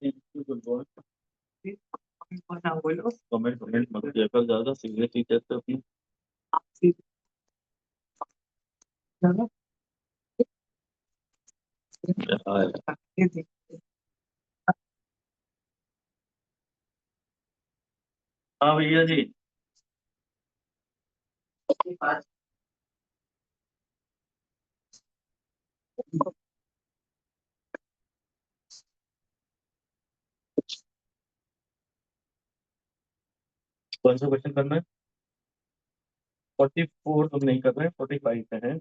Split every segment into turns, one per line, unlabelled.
Comment comment मत किया कर ज्यादा, सीरियस ही कहते हो अपनी। हाँ भैया जी। कौन सा क्वेश्चन करना है? 44 हम नहीं कर रहे हैं, 45 पे है।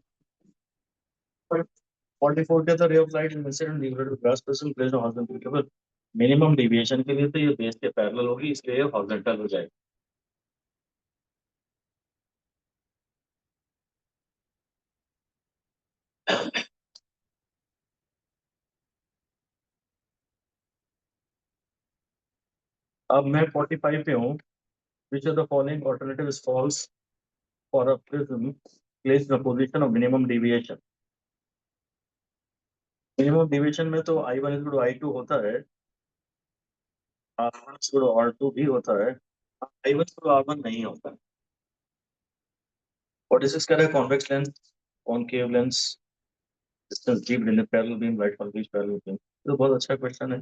44 के तो ray of light incident nuclear grass person place on horizontal केवल मिनिमम डेविएशन के लिए तो ये बेस के पैरेलल होगी, इसलिए ये हॉरिजॉन्टल हो जाएगी। अब मैं 45 पे हूँ। Which of the following alternative is false for a prism place the position of minimum deviation. Minimum deviation में तो I1 इज टू I2 होता है, R1 इज टू R2 भी होता है, I1 टू R1 नहीं होता है। 46 कह रहा है convex lens, concave lens, distance D between the parallel beam, light from each parallel beam. तो बहुत अच्छा क्वेश्चन है,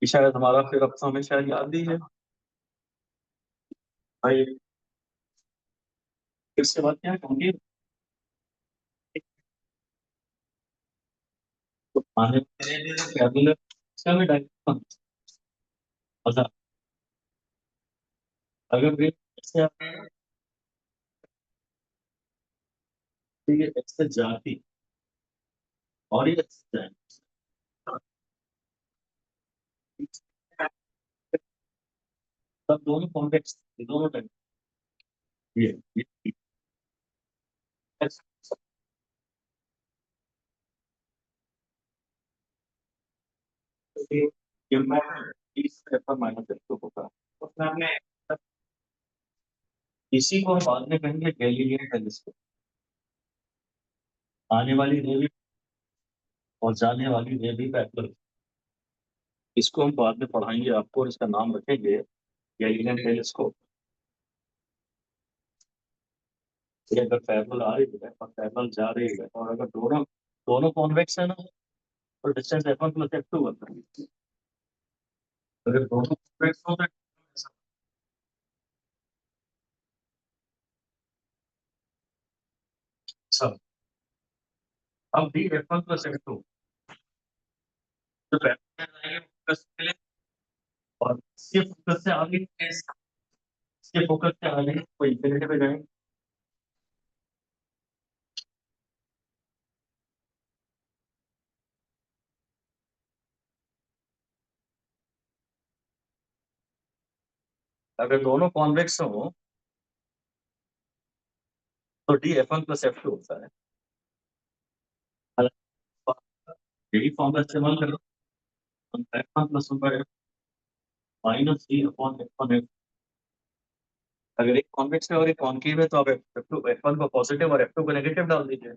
ये शायद हमारा फिर अब तो हमें शायद याद ही है भाई। फिर से बात क्या कॉनकेव, तो आने पैरेलल इसका भी डायरेक्शन। अच्छा, अगर ये ऐसे आप ये ऐसे जाती और ये ऐसे जाए, तब दोनों कॉन्वेक्स, दोनों टाइप, ये ऐसे, ये मैं इस पेपर माइनस एक होगा, उसमें हमने इसी को हम बाद में कहेंगे गैलीलियन टेलीस्कोप। आने वाली रे भी और जाने वाली रे भी पैरेलल, इसको हम बाद में पढ़ाएंगे आपको और इसका नाम रखेंगे गैलीलियन टेलीस्कोप। ये अगर पैरेलल आ रही है और पैरेलल जा रही है और अगर दोनों दोनों कॉन्वेक्स है ना, तो डिस्टेंस F1 प्लस F2 होता है। अगर दोनों कॉन्वेक्स हो तो सब, अब डी F1 प्लस F2 तो पैरेलल जाएंगे फोकस के लिए, और इसके फोकस से आगे, इसके फोकस से आगे कोई इंफिनिटी पे जाएंगे। अगर दोनों कॉन्वेक्स हो तो डी F1 प्लस F2 होता है। यही फॉर्मूला इस्तेमाल करो, F1 plus minus D upon F1 है। अगर एक कॉन्वेक्स है और एक कॉन्केव है तो आप F2 F1 को पॉजिटिव और F2 को नेगेटिव डाल दीजिए।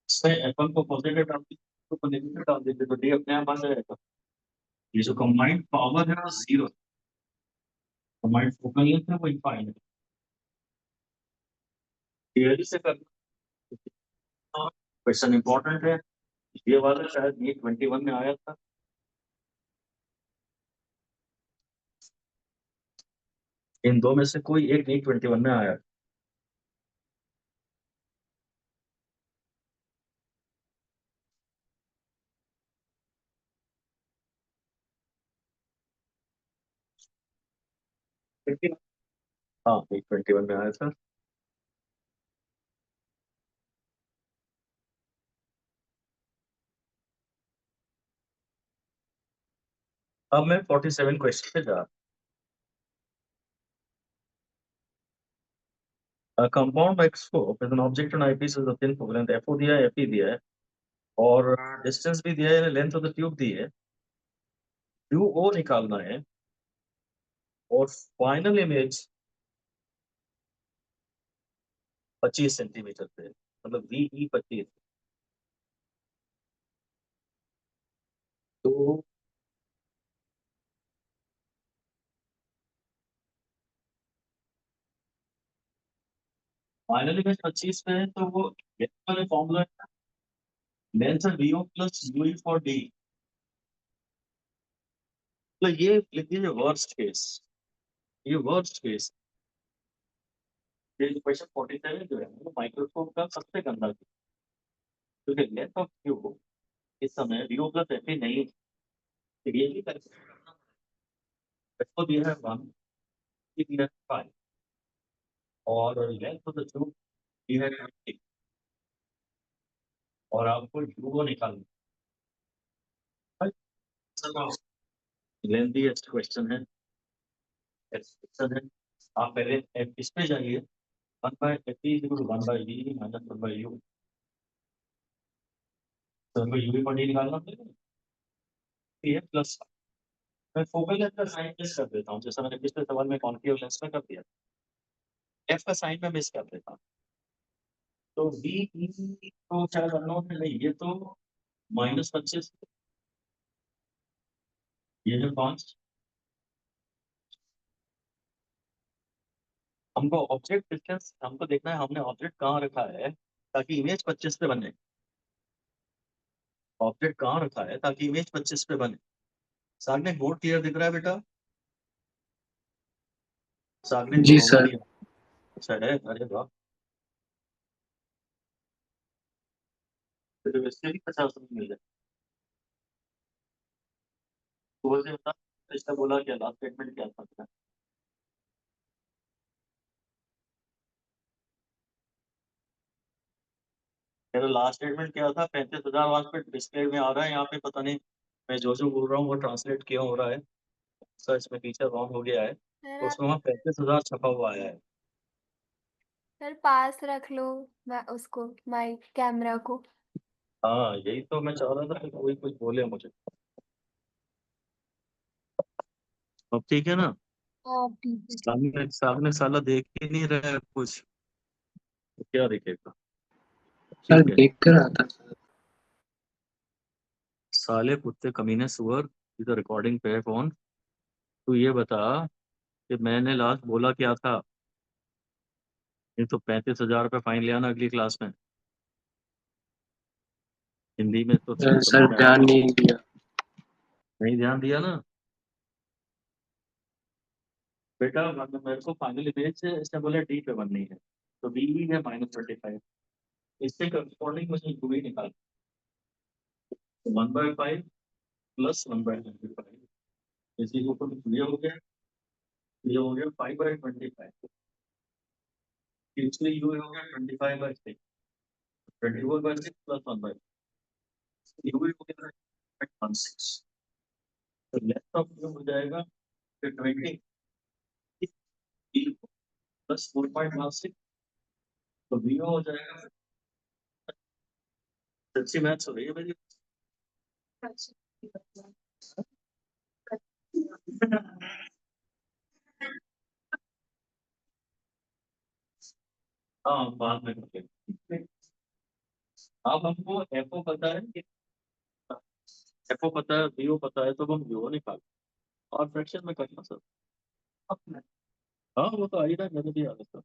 इसमें F1 को पॉजिटिव डाल दीजिए, F2 को नेगेटिव डाल दीजिए, तो डी अपने आप आ जाएगा। ये जो कंबाइंड पावर है वो जीरो, कंबाइंड फोकल लेंथ है वो इनफाइनाइट। थियरी से करना क्वेश्चन इंपॉर्टेंट है। ये वाला शायद ये 21 में आया था। इन दो में से कोई एक नहीं 21 में आया। लेकिन हाँ, एक 21 में आया था। अब मैं 47 क्वेश्चन पे जा। Compound microscope is an object on eyepiece is thin focal length FO दिया है, एफई दिया है, और डिस्टेंस भी दिया है, लेंथ ऑफ द ट्यूब दी है, यू ओ निकालना है, और फाइनल इमेज 25 सेंटीमीटर पे, मतलब वी ई 25। फाइनल इमेज 25 पे है तो वो वाले फॉर्मूला लेंथ है VO plus UE for D. तो ये लिख दीजिए वर्स्ट केस, ये वर्स्ट केस। ये क्वेश्चन 47 जो है वो माइक्रोस्कोप का सबसे गंदा केस, क्योंकि लेंथ ऑफ क्यूब इस समय वीओ प्लस एफ नहीं है। तो ये भी कैसे करना है? इसको दिया है 1, दिया है 5 और लेंथ ऑफ द क्यूब दिया है 20 और आपको यू निकालना है। लेंथीएस्ट क्वेश्चन है, क्वेश्चन है। आप पहले इस पे जाइए, 1 by F is equal to 1 by V minus 1 by U. तो हमको यू पर डी निकालना पड़ेगा, ये प्लस। मैं फोकल लेंथ का साइन मिस कर देता हूँ, जैसा मैंने पिछले सवाल में कॉन्केव लेंस में कर दिया। एफ का साइन में मिस कर देता हूँ, तो बी ई तो शायद अननोन है, नहीं ये तो -25, ये है 5। हमको ऑब्जेक्ट डिस्टेंस हमको देखना है, हमने ऑब्जेक्ट कहाँ रखा है ताकि इमेज 25 पे बने। ऑब्जेक्ट कहाँ रखा है ताकि इमेज 25 पे बने। सामने बोर्ड क्लियर दिख रहा है बेटा? सामने
जी
होगा
सर।
नहीं? अच्छा है, अरे वाह। तो इसके भी 50 मिल जाए तो वैसे बता। इसका बोला क्या, लास्ट स्टेटमेंट क्या था इसका? मेरा लास्ट स्टेटमेंट क्या था? 35,000 वहां पे डिस्प्ले में आ रहा है, यहाँ पे पता नहीं मैं जो बोल रहा हूँ वो ट्रांसलेट क्यों हो रहा है। सर इसमें टीचर रॉन्ग हो गया है,
सर
तो
आप
उसमें वहाँ 35,000 छपा हुआ आया है।
सर पास रख लो उसको, माइक कैमरा को।
हाँ यही तो मैं चाह रहा था कि कोई कुछ बोले मुझे। अब ठीक है ना?
आप ठीक है।
सामने सामने साला देख ही नहीं रहा है कुछ, तो क्या दिखेगा?
सर
ठीक है।
देख कर आता सर।
साले कुत्ते कमीने सुअर, इधर रिकॉर्डिंग पे है फोन। तू ये बता कि मैंने लास्ट बोला क्या था? नहीं तो 35,000 रुपये फाइन ले आना अगली क्लास में। हिंदी में तो सब समझ
सर
में
ध्यान
आएगा।
नहीं दिया।
नहीं ध्यान दिया ना बेटा, मतलब मेरे को फाइनल इमेज से इसने बोला डी पे बननी है, तो डी ही है -25। इससे करस्पॉन्डिंग मुझे यू ही निकाल, 1/5 प्लस 1/25 इसी को ऊपर ये हो गया, ये हो गया 5/25। इसलिए यू हो गया 25/6, 24/6 प्लस 1/6, यू हो गया 16। तो लेफ्ट ऑफ यू हो जाएगा 20 प्लस 4.16, तो बी हो जाएगा। सच्ची मैथ्स हो रही है मेरी। हाँ बाद में करते हैं। अब हमको एफओ पता है कि एफओ पता है, बीओ पता है, तो हम बीओ निकाल और फ्रैक्शन में करना सर। हाँ वो तो आ ही रहा है, मैंने भी आ रहा था।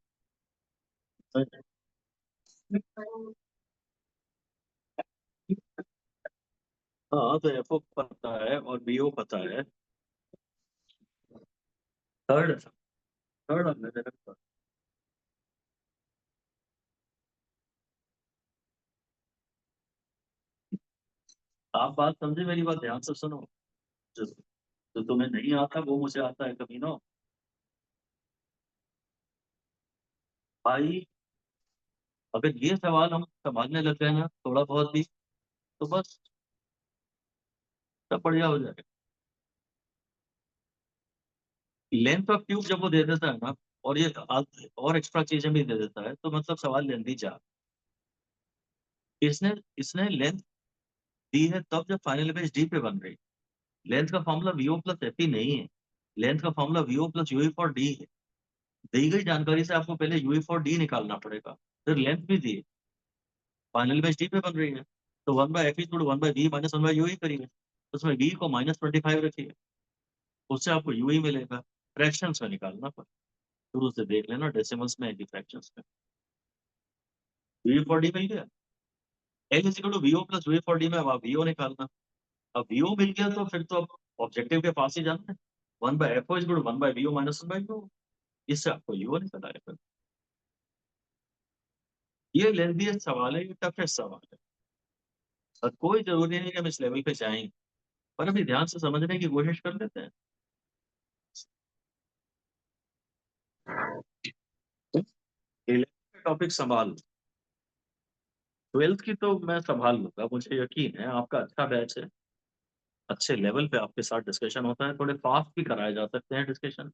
हाँ तो एफओ पता है और बीओ पता है। थर्ड थर्ड मैंने रखा। आप बात समझे, मेरी बात ध्यान से सुनो। जो जो तुम्हें नहीं आता वो मुझे आता है कभी ना भाई। अगर ये सवाल हम समझने लग गए ना थोड़ा बहुत भी, तो बस सब बढ़िया हो जाएगा। लेंथ ऑफ ट्यूब जब वो दे देता है ना, और ये और एक्स्ट्रा चीजें भी दे देता है, तो मतलब सवाल लेंथी जा। इसने इसने लेंथ दी है तब जब फाइनल इमेज डी पे बन रही। लेंथ का फॉर्मूला वीओ प्लस एफ नहीं है, लेंथ का formula VO plus UE for D है। दी गई जानकारी से आपको पहले यूई फॉर डी निकालना पड़ेगा, फिर लेंथ भी दी है, फाइनल इमेज डी पे बन रही है। तो 1/f is 1/b minus 1/u ही करिए, तो उसमें b को -25 रखिए, उससे आपको u ही मिलेगा। फ्रैक्शंस में निकालना पर शुरू से देख लेना, डेसिमल्स में है कि फ्रैक्शंस में। वी फॉर डी मिल गया, L is equal to VO plus V for D में अब आप वीओ निकालना। अब वीओ मिल गया तो फिर तो अब ऑब्जेक्टिव के पास ही जाना है, 1/FO is equal to 1/VO minus 1/VO, इससे आपको यूओ निकल आएगा। ये लेंथीएस्ट सवाल है, ये टफेस्ट सवाल है, और कोई जरूरी नहीं कि हम इस लेवल पे जाएंगे, पर अभी ध्यान से समझने की कोशिश कर लेते हैं। टॉपिक संभाल, 12th की तो मैं संभाल लूंगा, मुझे यकीन है आपका अच्छा बैच है, अच्छे लेवल पे आपके साथ डिस्कशन होता है, थोड़े फास्ट भी कराए जा सकते हैं डिस्कशन।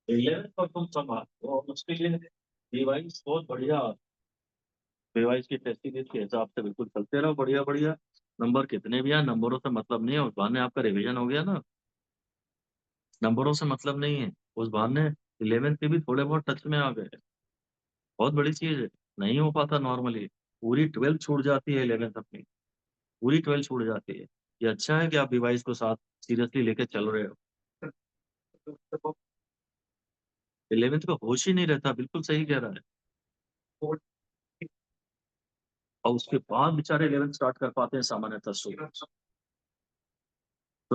11th पर तुम संभाल और उसके लिए डिवाइस बहुत बढ़िया, डिवाइस की टेस्ट सीरीज के हिसाब से बिल्कुल चलते रहो, बढ़िया बढ़िया। नंबर कितने भी आए, नंबरों से मतलब नहीं है, उस बहाने आपका रिवीजन हो गया ना, नंबरों से मतलब नहीं है, उस बहाने 11th के भी थोड़े बहुत टच में आ गए, बहुत बड़ी चीज है, नहीं हो पाता नॉर्मली। पूरी 12th छूट जाती है 11th अपनी, पूरी 12th छूट जाती है। ये अच्छा है कि आप डिवाइस को साथ सीरियसली लेके चल रहे हो। 11th का होश ही नहीं रहता, बिल्कुल सही कह रहा है। और उसके बाद बेचारे 11th स्टार्ट कर पाते हैं सामान्यतः सुन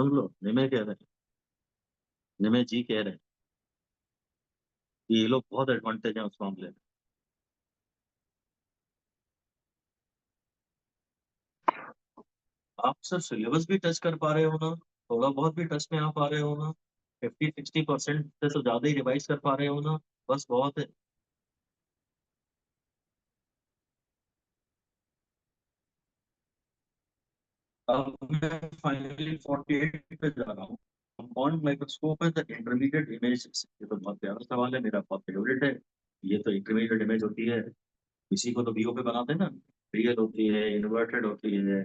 लो, निमे कह रहे हैं, निमे जी कह रहे हैं कि ये लोग बहुत एडवांटेज है उस मामले में। आप सर सिलेबस भी टच कर पा रहे हो ना, थोड़ा बहुत भी टच में आ पा रहे हो ना, 50-60% से तो ज्यादा ही रिवाइज कर पा रहे हो ना, बस बहुत है। अब मैं फाइनली 48 पे जा रहा हूँ। कंपाउंड माइक्रोस्कोप है द इंटरमीडिएट इमेज, ये तो बहुत प्यारा सवाल है, मेरा बहुत फेवरेट है। ये तो इंटरमीडिएट इमेज होती है, इसी को तो वीओ पे बनाते हैं ना, रियल होती है, इन्वर्टेड होती है,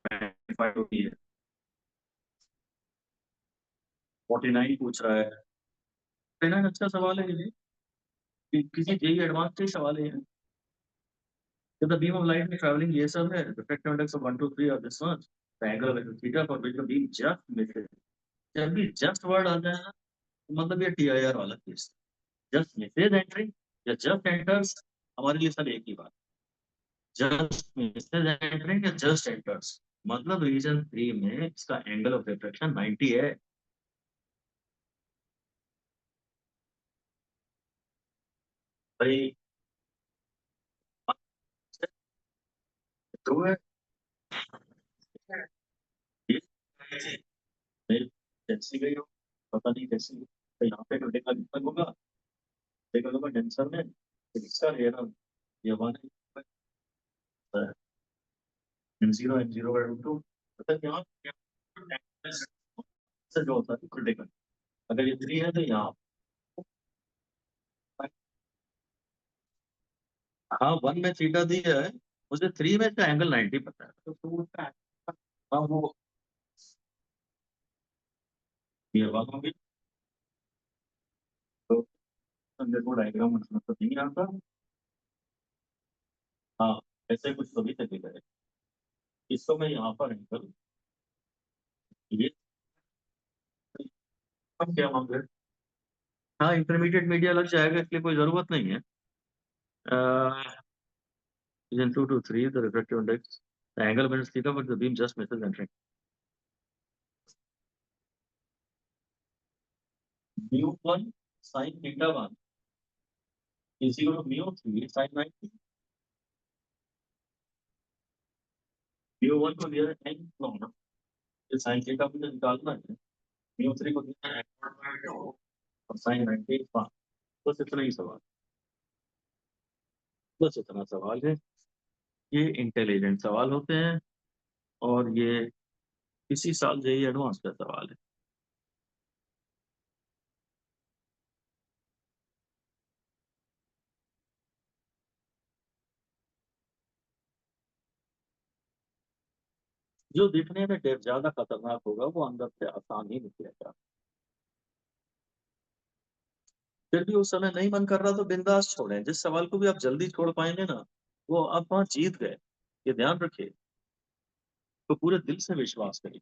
magnified होती है। 49 पूछ रहा है, 49 अच्छा सवाल है ये, किसी जेई एडवांस से सवाल है ये। If the beam of light is traveling, ये सब है, refractive index of 1 to 3 और this much, the angle of theta for which the beam just misses, जब भी just वर्ड आ जाए ना, तो मतलब ये TIR वाला केस, just misses entering या just enters, हमारे लिए सब एक ही बात, just misses entering या just enters, मतलब रीजन 3 में इसका एंगल ऑफ रिफ्रैक्शन 90 है भाई। ट्रू है ये, नहीं, कैसी गई हो, पता नहीं कैसी, तो यहाँ पे क्रिटिकल इतना होगा, देखो होगा टेंसर में, इसका ये ना, ये वन M0 M0/2, मतलब यहाँ से जो होता है क्रिटिकल, अगर ये 3 है तो यहाँ, हाँ 1 में थीटा दिया है, मुझे 3 में इसका एंगल 90 पता है, तो उसका हाँ वो ये बात होगी। तो मेरे को डायग्राम मतलब नहीं आता, हाँ ऐसे कुछ तो भी तरीका है, इसको मैं यहाँ पर एंगल, ये अब क्या मांग रहे हैं? हाँ इंटरमीडिएट मीडिया लग जाएगा, इसलिए कोई जरूरत नहीं है। Region 2 to 3, the refractive index, the angle when it's theta, but the beam just misses entering. Mu1 sin theta 1 is equal to mu3 sin 90। mu1 को दिया है n नॉट, ये sin theta मुझे निकालना है, mu3 को दिया है और sin 90 5। बस इतना ही सवाल, बस इतना सवाल है। ये इंटेलिजेंट सवाल होते हैं, और ये इसी साल जेई एडवांस का सवाल है। जो दिखने में ज्यादा खतरनाक होगा वो अंदर से आसान ही निकलेगा। फिर भी उस समय नहीं मन कर रहा तो बिंदास छोड़ें, जिस सवाल को भी आप जल्दी छोड़ पाएंगे ना, वो आप वहां जीत गए, ये ध्यान रखिए। तो पूरे दिल से विश्वास करिए,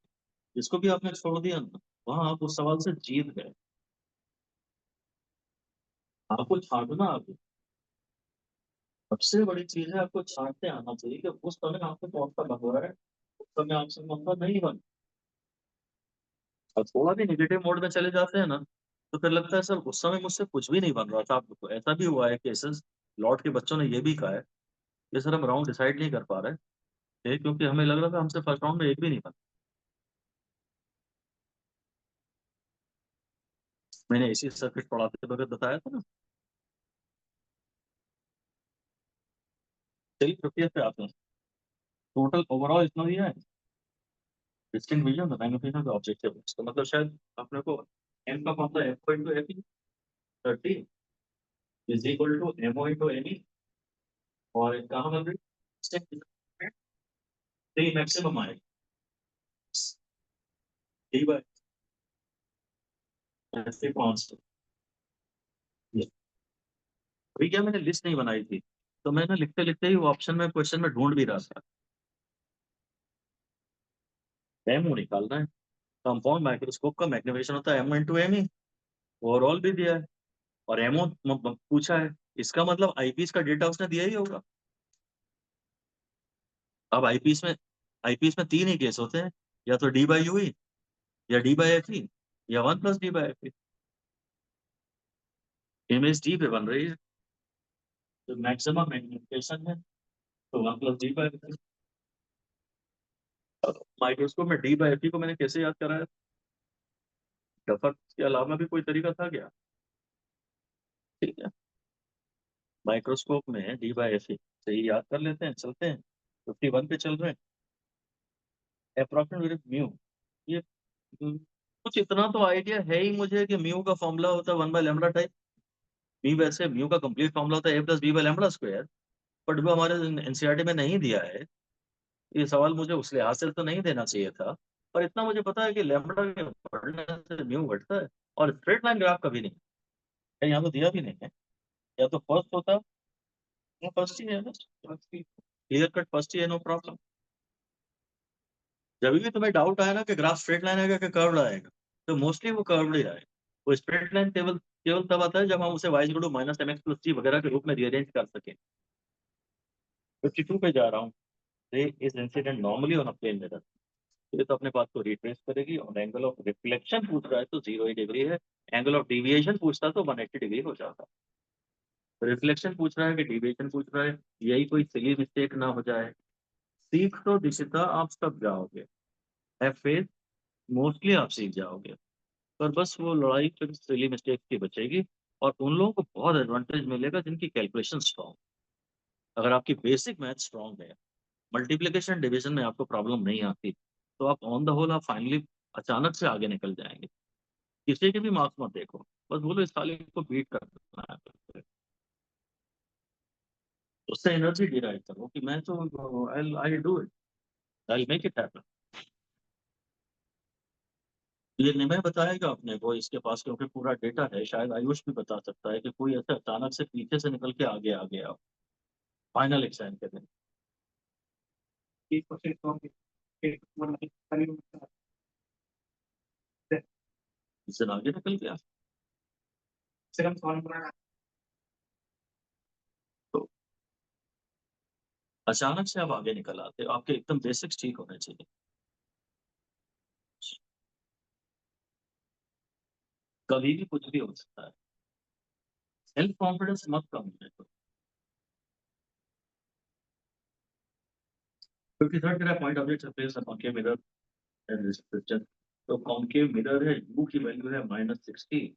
जिसको भी आपने छोड़ दिया ना, वहां आप उस सवाल से जीत गए, आपको छांटना आप। सबसे बड़ी चीज है आपको छांटते आना चाहिए कि उस समय आपको कौन सा बन रहा है, उस समय आपसे कौन सा नहीं बन। और थोड़ा भी निगेटिव मोड में चले जाते हैं ना, तो फिर लगता है सर उस समय मुझसे कुछ भी नहीं बन रहा था। आपको ऐसा भी हुआ है केसेस, लॉर्ड के बच्चों ने ये भी कहा है कि सर हम राउंड डिसाइड नहीं कर पा रहे थे क्योंकि हमें लग रहा था हमसे फर्स्ट राउंड में एक भी नहीं बना। मैंने इसी सर्किट पढ़ाते वक्त बताया था ना। चलिए प्रक्रिया पे आते हैं। टोटल ओवरऑल इतना दिया है, distinct vision the magnification of objective. इसका मतलब शायद अपने को एम का formula F into F 30 is equal to MO into ME. और कहाँ बन रही है, मैक्सिमम आएगा डी बाय ऐसे कांस्टेंट। अभी क्या मैंने लिस्ट नहीं बनाई थी, तो मैंने लिखते लिखते ही वो ऑप्शन में क्वेश्चन में ढूंढ भी रहा था। एमओ निकालना है, कंपाउंड माइक्रोस्कोप का मैग्निफिकेशन होता है एम इंटू एम ही। ओवरऑल भी दिया है और एमओ पूछा है, इसका मतलब आईपीएस का डेटा उसने दिया ही होगा। अब आईपीएस में तीन ही केस होते हैं, या तो डी बाई यू ही, या डी बाई एफ ही, या one plus D by F he. Image D पे बन रही है, तो मैक्सिमम मैग्निफिकेशन है तो one plus D by F. Microscope में डी बाई एफ को मैंने कैसे याद कराया, डफर के अलावा भी कोई तरीका था क्या? ठीक है, माइक्रोस्कोप में डी बाई एफ सही याद कर लेते हैं, चलते हैं 51 पे चल रहे हैं। अप्रोक्सीमेट म्यू, ये कुछ इतना तो आइडिया है ही मुझे कि म्यू का फॉर्मूला होता है 1/λ टाइप। मी वैसे म्यू का कंप्लीट फॉर्मूला होता है a plus B by lambda square, but वो हमारे एनसीईआरटी में नहीं दिया है। ये सवाल मुझे उस लिहाज से तो नहीं देना चाहिए था, पर इतना मुझे पता है कि लैम्बडा के बढ़ने से म्यू घटता है। और स्ट्रेट लाइन ग्राफ कभी नहीं है, यहाँ तो दिया भी नहीं है। या तो फर्स्ट होता, या फर्स्ट ही है ना, क्लियर कट फर्स्ट ही है, नो प्रॉब्लम। जब भी तुम्हें डाउट आया ना कि ग्राफ स्ट्रेट लाइन आएगा कि कर्व्ड आएगा, तो मोस्टली वो कर्व्ड ही आएगा। वो स्ट्रेट लाइन केवल केवल तब आता है जब हम उसे y equal to minus M X plus T वगैरह के रूप में रीअरेंज कर सकें। 52 पे जा रहा हूँ। Ray is incident normally on a plane mirror. ये तो अपने बात को रिट्रेस करेगी, और एंगल ऑफ रिफ्लेक्शन पूछ रहा है तो 0 ही डिग्री है। एंगल ऑफ डिविएशन पूछता तो 180 डिग्री हो जाता। रिफ्लेक्शन पूछ रहा है कि डिविएशन पूछ रहा है, यही कोई सिली मिस्टेक ना हो जाए। सीख तो दिशता आप सब जाओगे, है फेथ, मोस्टली आप सीख जाओगे। पर बस वो लड़ाई फिर सिली मिस्टेक की बचेगी, और उन लोगों को बहुत एडवांटेज मिलेगा जिनकी कैलकुलेशन स्ट्रॉन्ग। अगर आपकी बेसिक मैथ स्ट्रॉन्ग है, मल्टीप्लिकेशन डिवीजन में आपको प्रॉब्लम नहीं आती, तो आप ऑन द होल आप फाइनली अचानक से आगे निकल जाएंगे। किसी के भी मार्क्स मत देखो, बस बोलो इस साले को बीट करना है, उससे एनर्जी डिराइव करो कि मैं तो I I do it, I make it happen. ये निमय बताएगा अपने को इसके पास, क्योंकि पूरा डेटा है। शायद आयुष भी बता सकता है कि कोई ऐसे अचानक से पीछे से निकल के आगे आ गया फाइनल एग्जाम के दिन, इससे आगे निकल गया। तो अचानक से आप आगे निकल आते हो, आपके एकदम बेसिक्स ठीक होने चाहिए। कभी भी कुछ भी हो सकता है, सेल्फ कॉन्फिडेंस मत कम होने दो। क्योंकि थर्ड तेरा point object surface concave mirror and restriction. तो कॉन्केव मिरर है, यू की वैल्यू है -60।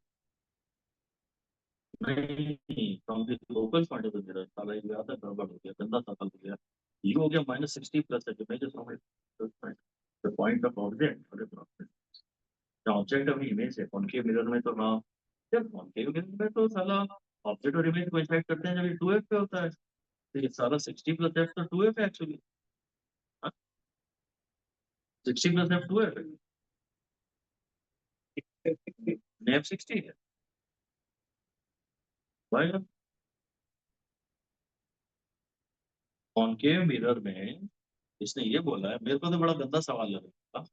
नहीं, from the local point of view mirror साला ये आता गड़बड़ हो गया, गंदा सफल हो गया। यू हो गया -60 प्लस है, जो measure from the point of object. अरे बाप रे, ऑब्जेक्ट अभी इमेज है कॉन्केव मिरर में, तो ना जब कॉन्केव मिरर में तो साला ऑब्जेक्ट और इमेज को इंटरेक्ट करते हैं जब ये 2f पे होता है, तो ये सारा 60 प्लस f तो 2f है एक्चुअली। 60 प्लस f 2f है, f 60 है भाई। कॉन्केव मिरर में इसने ये बोला है, मेरे को तो बड़ा गंदा सवाल लग रहा था,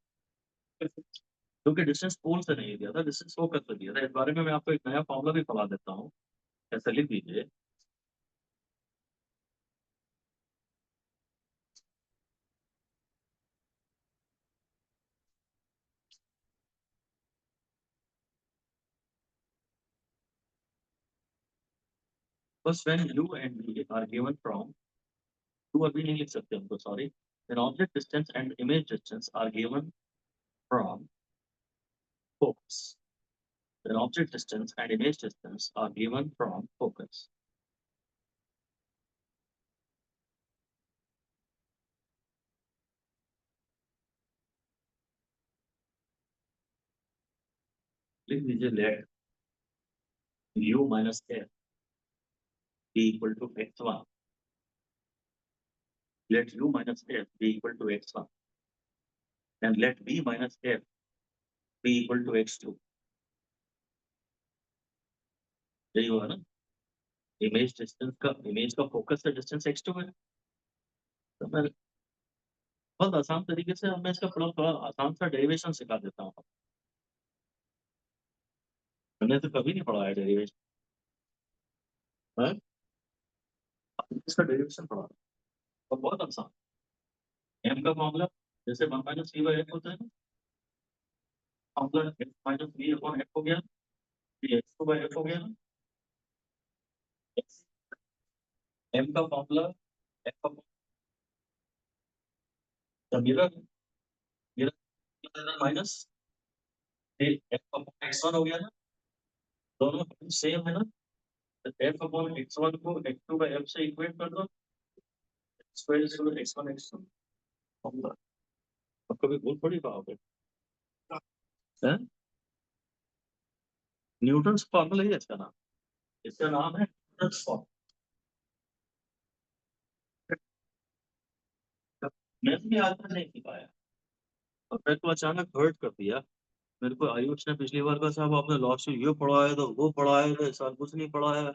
क्योंकि डिस्टेंस पोल से नहीं दिया था, डिस्टेंस फोकस से दिया था। इस बारे में मैं आपको एक नया फॉर्मूला भी पढ़ा देता हूँ, ऐसे लिख दीजिए। First, when u and v are given from, u अभी नहीं लिख सकते हम तो, sorry. Then object distance and image distance are given from focus. Then object distance and image distance are given from focus. लिख दीजिए let u minus f be equal to x1. Let u minus f be equal to x1. And let b minus f be equal to x2. यही होगा ना? Image का focus से distance x2 है. तो मैं बहुत आसान तरीके से मैं इसका थोड़ा आसान सा डेरिवेशन सिखा देता हूँ. मैंने तो कभी नहीं पढ़ा है डेरिवेशन. इसका डेरिवेशन पढ़ा तो बहुत आसान. m का फॉर्मूला जैसे 1 माइनस c बाई f होता है ना, formula x minus b upon f हो गया, ये x2 बाई f हो गया ना. m का formula f upon mirror minus f upon x1 हो गया ना. दोनों सेम है ना. तो f अपॉन x1 को x2 बाई f से इक्वेट कर दो. Square is equal to x1 x2 formula. अब कभी भूल थोड़ी पाओगे. हैं? न्यूटन्स फॉर्मूला ही है इसका नाम. इसका नाम है न्यूटन्स फॉर्मूला. मैं भी आज तक नहीं पाया और मेरे को अचानक हर्ट कर दिया. मेरे को आयुष ने पिछली बार का, साहब आपने लॉस्ट ये पढ़ा है तो वो पढ़ा है तो इस साल कुछ नहीं पढ़ा है.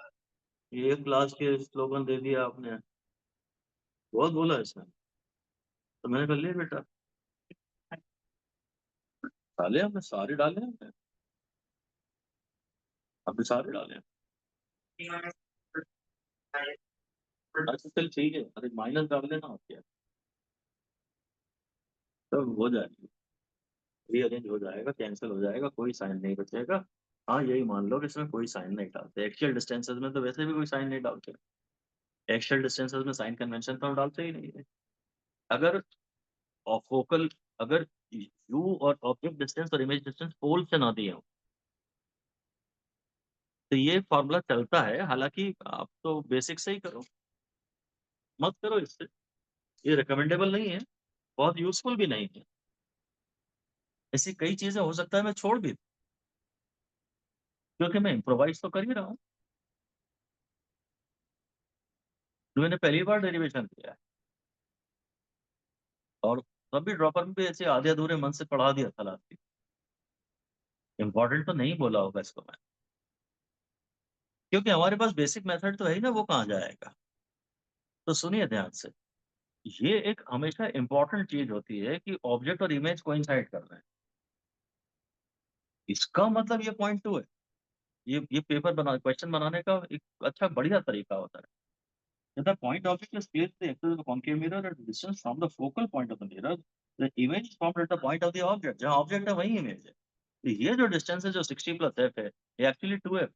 ये क्लास के स्लोगन दे दिया आपने. बहुत बोला इसने. तो मैंने कहा ले बेटा, डाले हमने सारे डाले हमने. आपने सारे डाले हैं. अच्छा चल ठीक है, अरे माइनस डाल लेना और क्या. तो हो जाएगी, रीअरेंज हो जाएगा, कैंसिल हो जाएगा, कोई साइन नहीं बचेगा. हाँ यही मान लो कि इसमें कोई साइन नहीं डालते. एक्चुअल डिस्टेंसेस में तो वैसे भी कोई साइन नहीं डालते. एक्चुअल डिस्टेंसेस में साइन कन्वेंशन तो हम डालते ही नहीं है. अगर फोकल, अगर यू और ऑब्जेक्ट डिस्टेंस और इमेज डिस्टेंस पोल से ना दिए हो तो ये फॉर्मूला चलता है. हालांकि आप तो बेसिक से ही करो, मत करो इससे. ये रिकमेंडेबल नहीं है, बहुत यूजफुल भी नहीं है. ऐसी कई चीजें हो सकता है मैं छोड़ भी दूं, क्योंकि मैं इम्प्रोवाइज तो कर ही रहा हूँ. तो मैंने पहली बार डेरिवेशन किया है और तब भी ड्रॉपर में भी ऐसे आधे अधूरे मन से पढ़ा दिया था लास्ट. इंपॉर्टेंट तो नहीं बोला होगा इसको मैं, क्योंकि हमारे पास बेसिक मेथड तो है ही ना, वो कहाँ जाएगा. तो सुनिए ध्यान से. ये एक हमेशा इंपॉर्टेंट चीज होती है कि ऑब्जेक्ट और इमेज कोइंसाइड कर रहे हैं. इसका मतलब ये पॉइंट टू है. ये पेपर बना क्वेश्चन बनाने का एक अच्छा बढ़िया तरीका होता है. The point object is placed the axis of the concave mirror at a distance from the focal point of the mirror. The image is formed at the point of the object. जहाँ object है वही image है. तो ये जो distance है जो 60 plus F है, ये एक्चुअली 2f.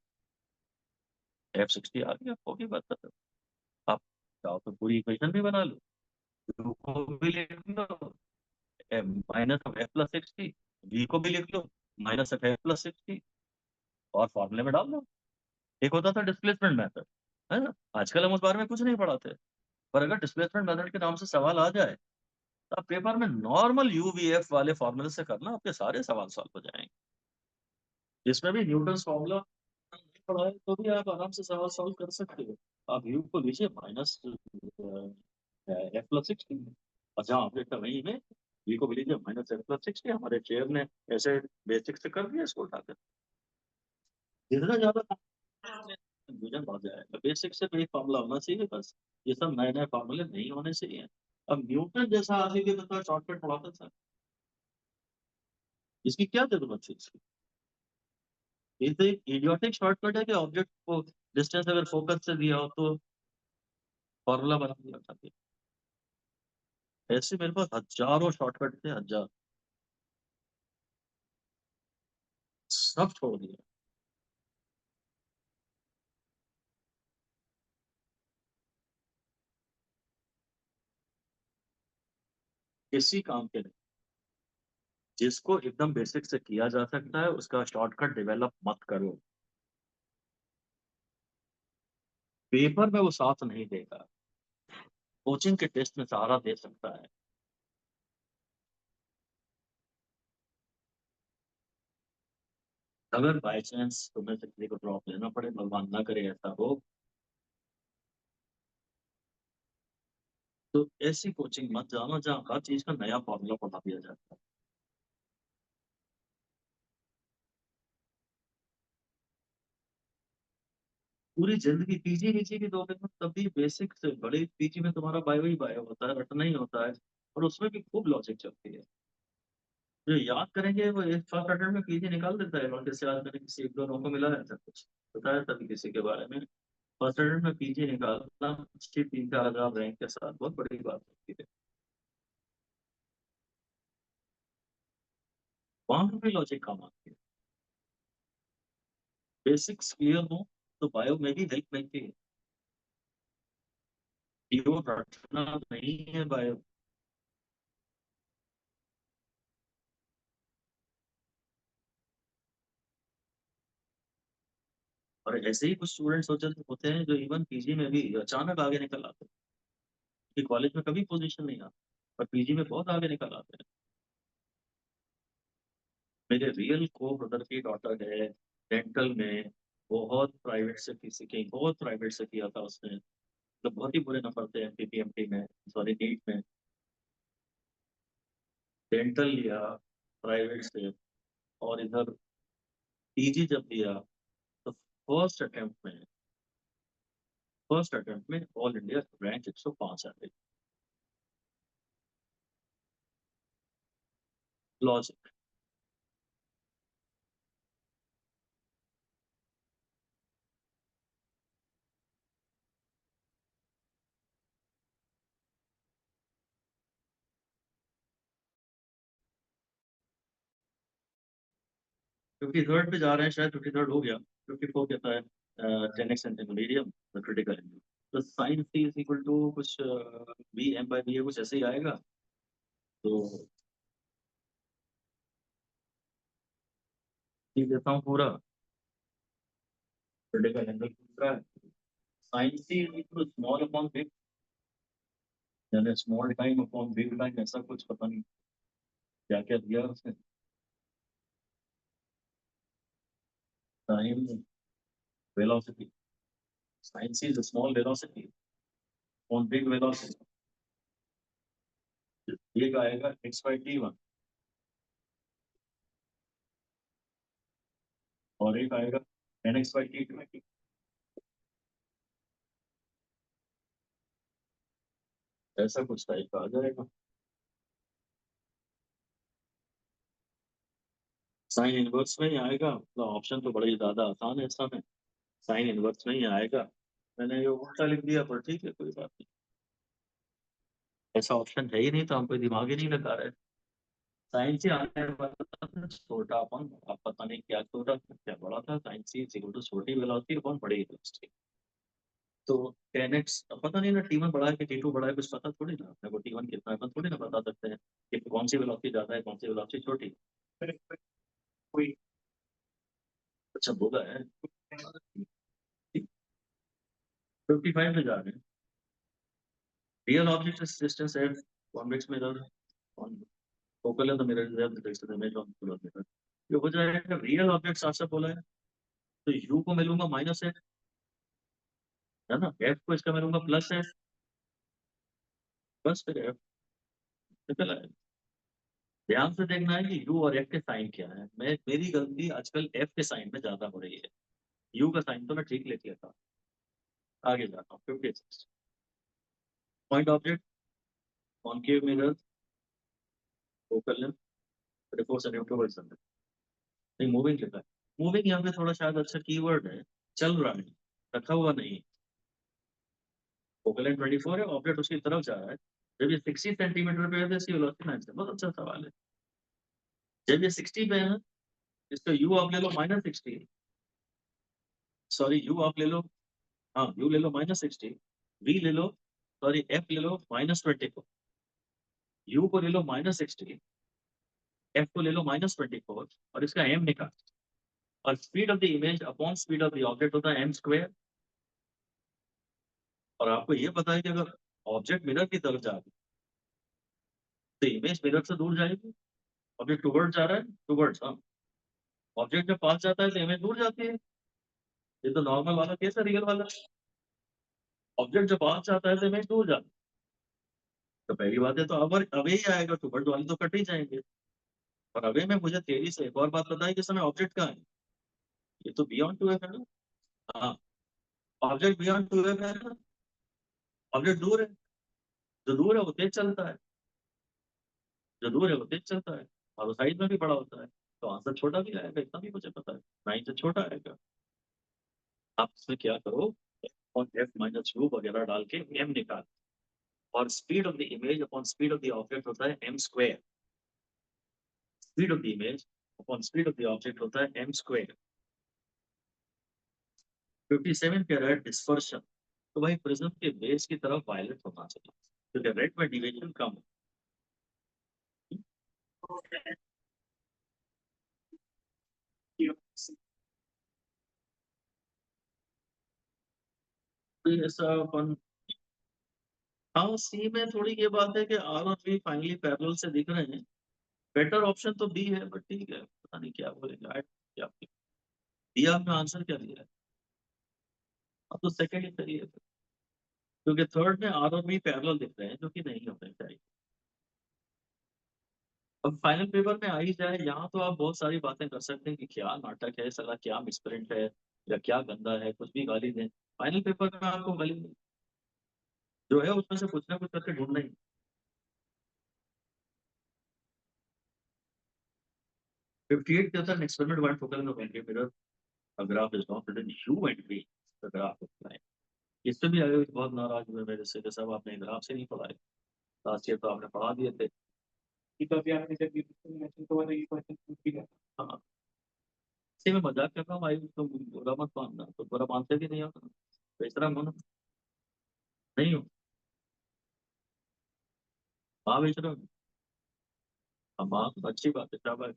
f60 आ गया, होगी बात खत्म. आप चाहो तो पूरी इक्वेशन भी बना लो, u को भी लिख लो minus of F plus 60, v को भी लिख लो माइनस ऑफ एफ प्लस 60 और फॉर्मूले में डाल दो. एक होता था डिस्प्लेसमेंट मेथड, है ना. आजकल हम उस बारे में कुछ नहीं पढ़ाते. पर अगर डिस्प्लेसमेंट मेथड के नाम से सवाल आ जाए तो आप पेपर में नॉर्मल यूवीएफ वाले फॉर्मूले से करना, आपके सारे सवाल सॉल्व हो जाएंगे. इसमें भी न्यूटन्स फॉर्मूला नहीं पढ़ा है तो भी आप आराम से सवाल सॉल्व कर सकते हो. आप यू को लीजिए माइनस एफ प्लस 60 और जहाँ ऑब्जेक्ट है वहीं में वी को भी लीजिए माइनस एफ प्लस 60. हमारे चेयर ने ऐसे बेसिक से कर दिया इसको उठाकर. जितना ज्यादा कंफ्यूजन बढ़ जाएगा. बेसिक से वही फॉर्मूला होना चाहिए बस. ये सब नए नए फॉर्मूले नहीं होने चाहिए. अब न्यूटन जैसा आदमी भी बता शॉर्टकट पढ़ाता था, इसकी क्या जरूरत थी इसकी. ये तो एक इडियोटिक शॉर्टकट है कि ऑब्जेक्ट को डिस्टेंस अगर फोकस से दिया हो तो फॉर्मूला बना दिया था. ऐसे मेरे पास हजारों शॉर्टकट थे, हजार. सब छोड़ दिया. किसी काम के लिए जिसको एकदम बेसिक से किया जा सकता है उसका शॉर्टकट डेवलप मत करो। पेपर में वो साथ नहीं देगा, कोचिंग के टेस्ट में सहारा दे सकता है। अगर बाय चांस तुम्हें से किसी को ड्रॉप लेना पड़े, भगवान ना करे ऐसा हो, तो ऐसी कोचिंग मत जाना जहाँ हर चीज का नया फॉर्मूला पढ़ा दिया जाता है। पूरी जिंदगी पीजी वीजी की दोगे तो तभी बेसिक से बड़े पीजी में तुम्हारा बायो ही बायो होता है, रटना ही होता है, और उसमें भी खूब लॉजिक चलती है। जो याद करेंगे वो एक फर्स्ट अटेम्प्ट में पीजी निकाल देता है, और जैसे आज मैंने किसी एक दो लोगों को मिला है ऐसा कुछ बताया तभी किसी के बारे में, फर्स्ट अटेम्प्ट में पीजी निकालना अच्छी 3-4 हजार रैंक के साथ बहुत बड़ी बात होती है। वहां पर भी लॉजिक काम आती है। बेसिक्स क्लियर हो तो बायो में भी हेल्प मिलती है। प्योर रटना नहीं है बायो। और ऐसे ही कुछ स्टूडेंट्स होते हैं जो इवन पीजी में भी अचानक आगे निकल आते हैं, कि कॉलेज में कभी पोजीशन नहीं आता, पर पीजी में बहुत आगे निकल आते हैं। मेरे रियल को ब्रदर की डॉटर है डेंटल में, बहुत प्राइवेट से सीखी, बहुत प्राइवेट से किया था उसने, तो बहुत ही बुरे नंबर थे एमपीपीएमटी में, सॉरी नीट में। डेंटल लिया प्राइवेट से, और इधर पीजी जब दिया तो फर्स्ट अटेम्प्ट में ऑल इंडिया रैंक 105 आ गई। लॉजिक। फिफ्टी थर्ड पे जा रहे हैं, शायद 53rd हो गया, 54 कहता है 10x एंड मीडियम क्रिटिकल। तो sine C is equal to कुछ B M by B A कुछ ऐसे ही आएगा। तो लिख देता हूँ पूरा, क्रिटिकल एंगल पूरा है, sine C is equal to small upon big, यानी small time upon big time, ऐसा कुछ पता नहीं क्या क्या दिया उसने। Time velocity, sine C is small velocity on big velocity. एक आएगा x/t1, और एक आएगा 10x/t20। ऐसा कुछ टाइप का आ जाएगा। साइन इनवर्स में ही आएगा, मतलब ऑप्शन तो बड़े ही ज्यादा आसान है इसका में, साइन इनवर्स में ही आएगा। मैंने ये उल्टा लिख दिया, पर ठीक है कोई बात नहीं, ऐसा ऑप्शन है ही नहीं तो हम कोई दिमाग ही नहीं लगा रहे। साइन से आने वाला था छोटा अपन, अब पता नहीं क्या छोटा था क्या बड़ा था, साइन सी इक्वल टू छोटी वेलोसिटी अपन बड़ी वेलोसिटी। तो 10x, अब पता नहीं ना टी वन बड़ा है कि टी टू बड़ा है, कुछ पता थोड़ी ना अपने को टी वन कितना है, अपन थोड़ी ना बता सकते हैं कि कौन सी वेलोसिटी ज्यादा है कौन सी वेलोसिटी छोटी है। कोई अच्छा बोला है। 55 पे जा रहे हैं। रियल ऑब्जेक्ट डिस्टेंस है, कॉन्वेक्स मिरर, फोकल है तो mirror is the image of mirror. ये हो जाएगा रियल ऑब्जेक्ट साफ साफ बोला है, तो यू को मिलूंगा -1 है ना, एफ को इसका मिलूंगा +1, बस फिर एफ निकल आएगा। ध्यान से देखना है कि यू और एफ के साइन क्या है, मेरी गलती आजकल एफ के साइन में ज्यादा हो रही है, यू का साइन तो मैं ठीक लेके आता। आगे जाता हूँ 56। Point object, concave mirror, focal length, reverse and introversion. नहीं मूविंग लिखा है, मूविंग यहाँ पे थोड़ा शायद अच्छा कीवर्ड है, चल रहा है, रखा हुआ नहीं। फोकल लेंथ 24 है, ऑब्जेक्ट उसकी तरफ जा रहा है। जब ये 60 सेंटीमीटर पे है तो इसकी वेलोसिटी 9 से, बहुत अच्छा सवाल है। जब ये 60 पे है ना, इसका यू आप ले लो -60, सॉरी यू आप ले लो, हाँ यू ले लो -60, वी ले लो, सॉरी एफ ले लो -24। u को ले लो -16, f को ले लो -24 और इसका m निकाल, और speed of the image upon speed of the object होता है m स्क्वायर। और आपको ये पता है कि अगर ऑब्जेक्ट मिरर की तरफ जा रही है तो इमेज मिरर से दूर जाएगी। ऑब्जेक्ट टुवर्ड्स जा रहा है, टुवर्ड्स, हाँ, ऑब्जेक्ट जब पास जाता है तो इमेज दूर जाती है। ये तो नॉर्मल वाला केस है, रियल वाला। ऑब्जेक्ट जब पास जाता है तो इमेज दूर जाती है। तो पहली बात है तो अब अवे ही आएगा, टुवर्ड्स वाले तो कट ही जाएंगे। और अवे में मुझे थियरी से एक और बात पता है कि समय ऑब्जेक्ट कहाँ है, ये तो बियॉन्ड टू एफ है ना। हाँ, ऑब्जेक्ट बियॉन्ड टू एफ है ना, ऑब्जेक्ट दूर है, जो दूर है वो तेज चलता है, जो दूर है वो तेज चलता है, और वो साइज में भी बड़ा होता है। तो आंसर छोटा भी आएगा, इतना भी मुझे पता है, 9 से छोटा आएगा। आप इसमें क्या करो, और एफ माइनस यू वगैरह डाल के एम निकाल, और speed of the image upon speed of the object होता है M square. Speed of the image upon speed of the object होता है एम स्क्वायर। 57 कह रहा है डिस्पर्शन, तो भाई प्रिज्म के बेस की तरफ वायलेट होना चाहिए, क्योंकि रेड में डिविएशन कम है। तो ऐसा अपन, हाँ, सी में थोड़ी ये बात है कि आर और बी फाइनली पैरेलल से दिख रहे हैं। बेटर ऑप्शन तो बी है, बट ठीक है, पता नहीं क्या बोलेगा, क्या दिया हमने आंसर क्या दिया है। अब तो सेकंड ही सही है, क्योंकि थर्ड में आर और बी पैरेलल दिख रहे हैं, जो कि नहीं होने चाहिए। अब फाइनल पेपर में आ ही जाए, यहाँ तो आप बहुत सारी बातें कर सकते हैं कि क्या नाटक है साला, क्या मिसप्रिंट है, या क्या गंदा है, कुछ भी गाली दें। फाइनल पेपर में आपको गाली जो है उसमें से कुछ ना कुछ करके ढूंढना ही। 58 के अंदर एक्सपेरिमेंट वन फोकल में mirror, a graph is not written u and v, the graph of line। इससे भी आगे बहुत नाराज हुए मेरे से कि साहब आपने ग्राफ से नहीं पढ़ा है, लास्ट ईयर तो आपने पढ़ा दिए थे। ये तो अभी आपने जब मेंशन तो ये क्वेश्चन पूछ भी गया। हाँ, इसी में मजाक कर रहा हूँ भाई, तो बुरा मत मानना, तो बुरा मानते भी नहीं हो तो इस तरह मानो नहीं हो। हाँ बेच रहे हो, हाँ हाँ, अच्छी बात है, क्या बात,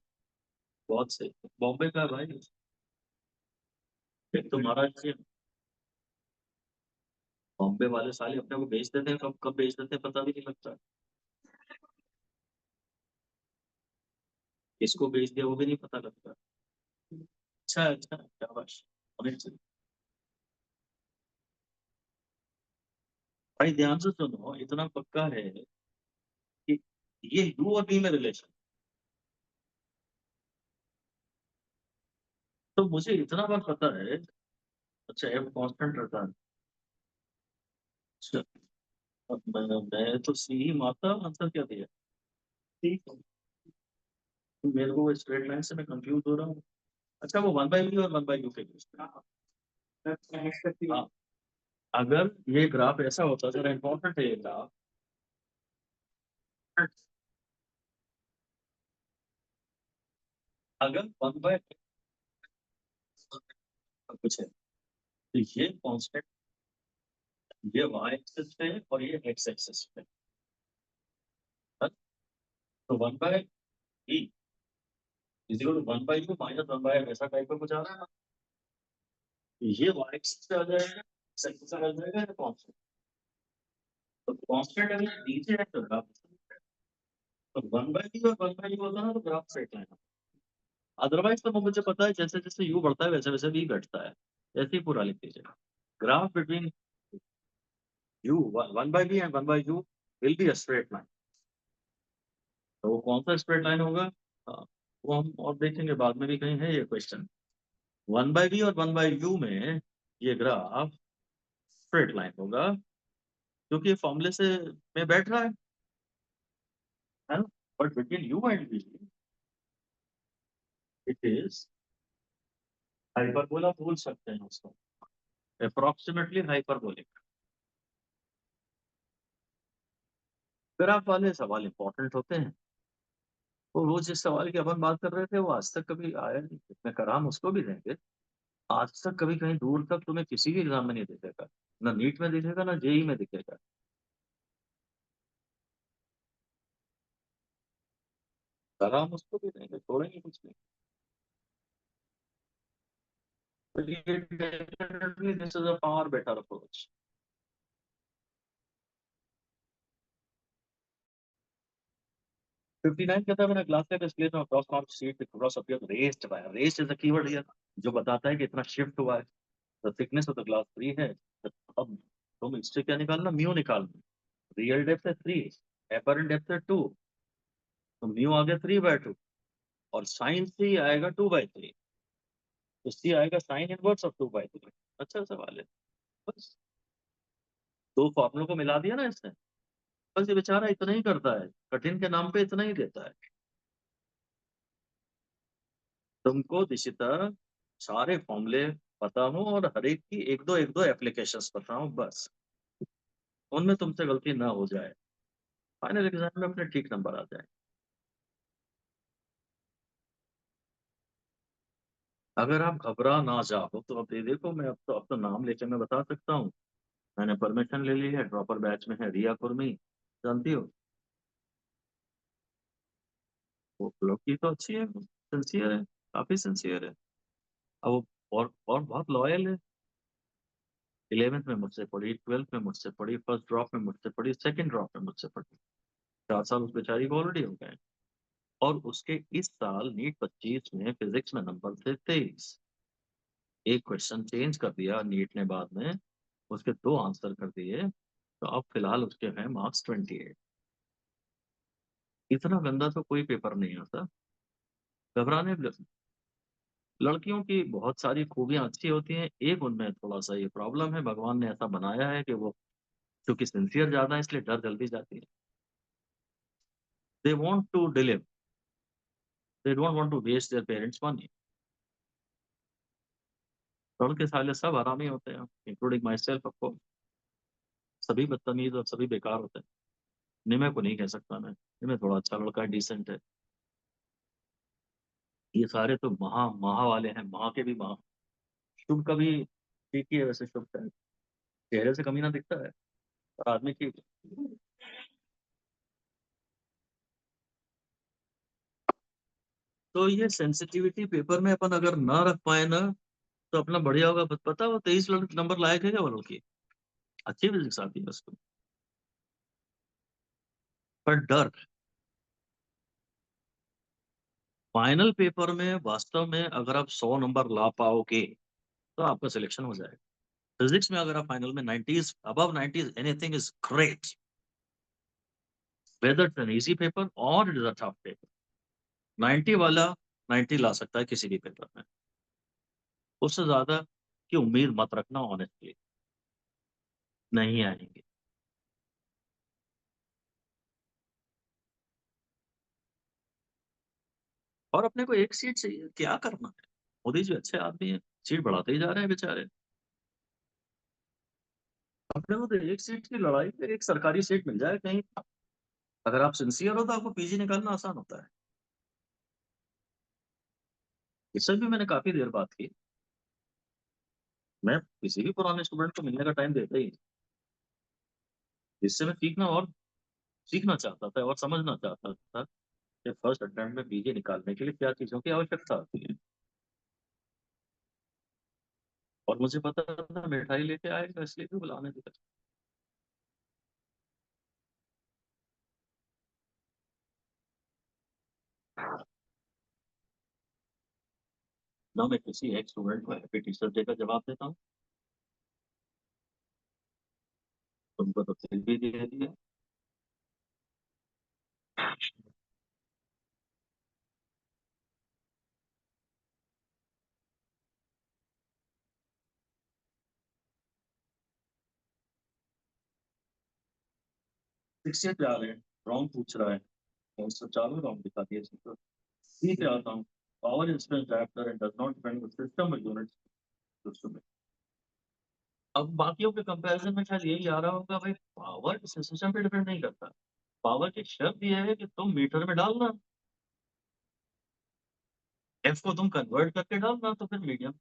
बहुत सही। बॉम्बे का है भाई, एक तो महाराज जी, बॉम्बे वाले साले अपने को बेच देते हैं, कब कब बेच देते हैं पता भी नहीं लगता। किसको बेच दिया वो भी नहीं पता लगता। अच्छा अच्छा, क्या बात, होनी चाहिए। भाई ध्यान से सुनो, इतना पक्का है कि ये यू और बी में रिलेशन, तो मुझे इतना बार पता है। अच्छा, एफ कांस्टेंट रहता है। अच्छा, अब मैं तो सी ही मारता, आंसर क्या दिया। ठीक है, तो मेरे को स्ट्रेट लाइन से मैं कंफ्यूज हो रहा हूँ। अच्छा, वो 1/v और 1/u के बीच में, हाँ, अगर ये ग्राफ ऐसा होता, जरा इंपॉर्टेंट है ये ग्राफ, अगर 1/, कुछ है तो ये कांस्टेंट, ये y एक्सिस पे है और ये x एक्सिस पे है। तो 1/e is equal to 1/u minus 1/f, ऐसा टाइप का कुछ आ रहा है। ये y एक्सिस पे आ जाएगा, x एक्सिस पे आ जाएगा, या कांस्टेंट। तो कांस्टेंट अगर नीचे है तो ग्राफ, तो 1/b और 1/u होता है ना, तो ग्राफ स्ट्रेट लाइन। अदरवाइज तो वो मुझे पता है जैसे जैसे u बढ़ता है वैसे वैसे v घटता है, ऐसे ही पूरा लिख दीजिए। Graph between u 1/b and 1/u will be a straight line. तो वो कौन सा स्ट्रेट लाइन होगा, हाँ, वो हम और देखेंगे बाद में भी, कहीं है ये क्वेश्चन। 1/b और 1/u में ये ग्राफ स्ट्रेट लाइन होगा, क्योंकि ये फॉर्मूले से में बैठ रहा है ना। But between you and B it is hyperbola, बोल सकते हैं उसको, अप्रोक्सीमेटली हाइपरबोलिक। ग्राफ वाले सवाल इंपॉर्टेंट होते हैं। तो वो जिस सवाल की अपन बात कर रहे थे वो आज तक कभी आया नहीं, मैं कराम उसको भी देंगे। आज तक कभी कहीं दूर तक तुम्हें किसी भी एग्जाम में नहीं दिखेगा, ना नीट में दिखेगा ना जेई में दिखेगा। करा हम उसको भी देंगे, छोड़ेंगे कुछ नहीं। तो ये definitely this is a far better approach. 59 कहता है, when a glasslet is placed on a cross marked sheet, the cross appears raised by, raised is a keyword here, जो बताता है कि इतना शिफ्ट हुआ है। The thickness of the glass 3 है। अब तुम इससे क्या निकालना, म्यू निकालना। रियल डेप्थ है 3, एपरेंट डेप्थ है 2, तो म्यू आ गया 3/2, और साइन सी आएगा 2/3, तो सी आएगा साइन इनवर्स ऑफ 2/3। अच्छा सवाल है। बस दो फॉर्मुलों को मिला दिया ना इसने। बस ये बेचारा इतना ही करता है, कठिन के नाम पे इतना ही देता है। तुमको दिशिता सारे फॉर्मूले पता हो और हर एक की एक दो एप्लीकेशंस पता हो, बस उनमें तुमसे गलती ना हो जाए, फाइनल एग्जाम में अपने ठीक नंबर आ जाए। अगर आप घबरा ना जाओ तो अब ये देखो, मैं अब तो नाम लेके मैं बता सकता हूँ। मैंने परमिशन ले ली है, ड्रॉपर बैच में है रिया कुर्मी, जानती हो? वो लड़की तो अच्छी है, सिंसियर है, काफी सिंसियर है। अब वो और बहुत लॉयल है। 11th में मुझसे पढ़ी, 12th में मुझसे पढ़ी, फर्स्ट ड्रॉप में मुझसे पढ़ी, सेकंड ड्रॉप में मुझसे पढ़ी। 4 साल उस बेचारी को ऑलरेडी हो गए। और उसके इस साल नीट 25 में फिजिक्स में नंबर थे 23। एक क्वेश्चन चेंज कर दिया नीट ने बाद में, उसके दो आंसर कर दिए, तो अब फिलहाल उसके हैं मार्क्स 28। इतना गंदा तो कोई पेपर नहीं आता। घबराने, लड़कियों की बहुत सारी खूबियां अच्छी होती हैं, एक उनमें थोड़ा सा ये प्रॉब्लम है, भगवान ने ऐसा बनाया है कि वो क्योंकि सिंसियर ज्यादा है इसलिए डर जल्दी जाती है। They want to deliver, they don't want to waste their parents money. लड़के साले सब हरामी होते हैं, including myself of course. सभी बदतमीज और सभी बेकार होते हैं। निमे को नहीं कह सकता मैं, निमे थोड़ा अच्छा लड़का है, डिसेंट है। ये सारे तो महा महा वाले हैं, महा के भी महा। शुभ का भी ठीक ही है वैसे, शुभ का चेहरे से कमी ना दिखता है, और आदमी ठीक है। तो ये सेंसिटिविटी पेपर में अपन अगर ना रख पाए ना, तो अपना बढ़िया होगा। पता वो 23 नंबर लायक है क्या वो लड़की? अच्छी फिजिक्स आती है उसको, पर डर। फाइनल पेपर में वास्तव में अगर आप 100 नंबर ला पाओगे तो आपका सिलेक्शन हो जाएगा। फिजिक्स में अगर आप फाइनल में 90s, above 90s, anything is great, whether it's an easy paper और it is a tough paper. 90 वाला 90 ला सकता है किसी भी पेपर में, उससे ज्यादा की उम्मीद मत रखना, ऑनेस्टली नहीं आएंगे। और अपने को एक सीट चाहिए, क्या करना है? मोदी जी अच्छे आदमी है, सीट बढ़ाते ही जा रहे हैं बेचारे। अपने को तो एक सीट की लड़ाई पे एक सरकारी सीट मिल जाए कहीं। अगर आप सिंसियर हो तो आपको पीजी निकालना आसान होता है। इससे भी मैंने काफी देर बात की। मैं किसी भी पुराने स्टूडेंट को मिलने का टाइम देता ही, जिससे मैं सीखना चाहता था और समझना चाहता था कि फर्स्ट अटेम्प्ट में पीजी निकालने के लिए क्या चीजों की आवश्यकता होती है। और मुझे पता था मिठाई लेके आएगा, इसलिए भी बुलाने दिया। ना मैं किसी एक स्टूडेंट को हैप्पी टीचर डे का जवाब देता हूँ, तुमको तो फिर भी दे दिया। 68 आ रहे हैं, रॉन्ग पूछ रहा है, तो उसको चालू रॉन्ग दिखा दिया इसको। ठीक है, आता हूँ। Power instance director and does not depend on system unit. अब बाकियों के कंपैरिजन में शायद यही आ रहा होगा, भाई पावर सिस्टम पे डिपेंड नहीं करता। पावर की शर्त यह है कि तुम मीटर में डालना, एफ को तुम कन्वर्ट करके डालना, तो फिर मीडियम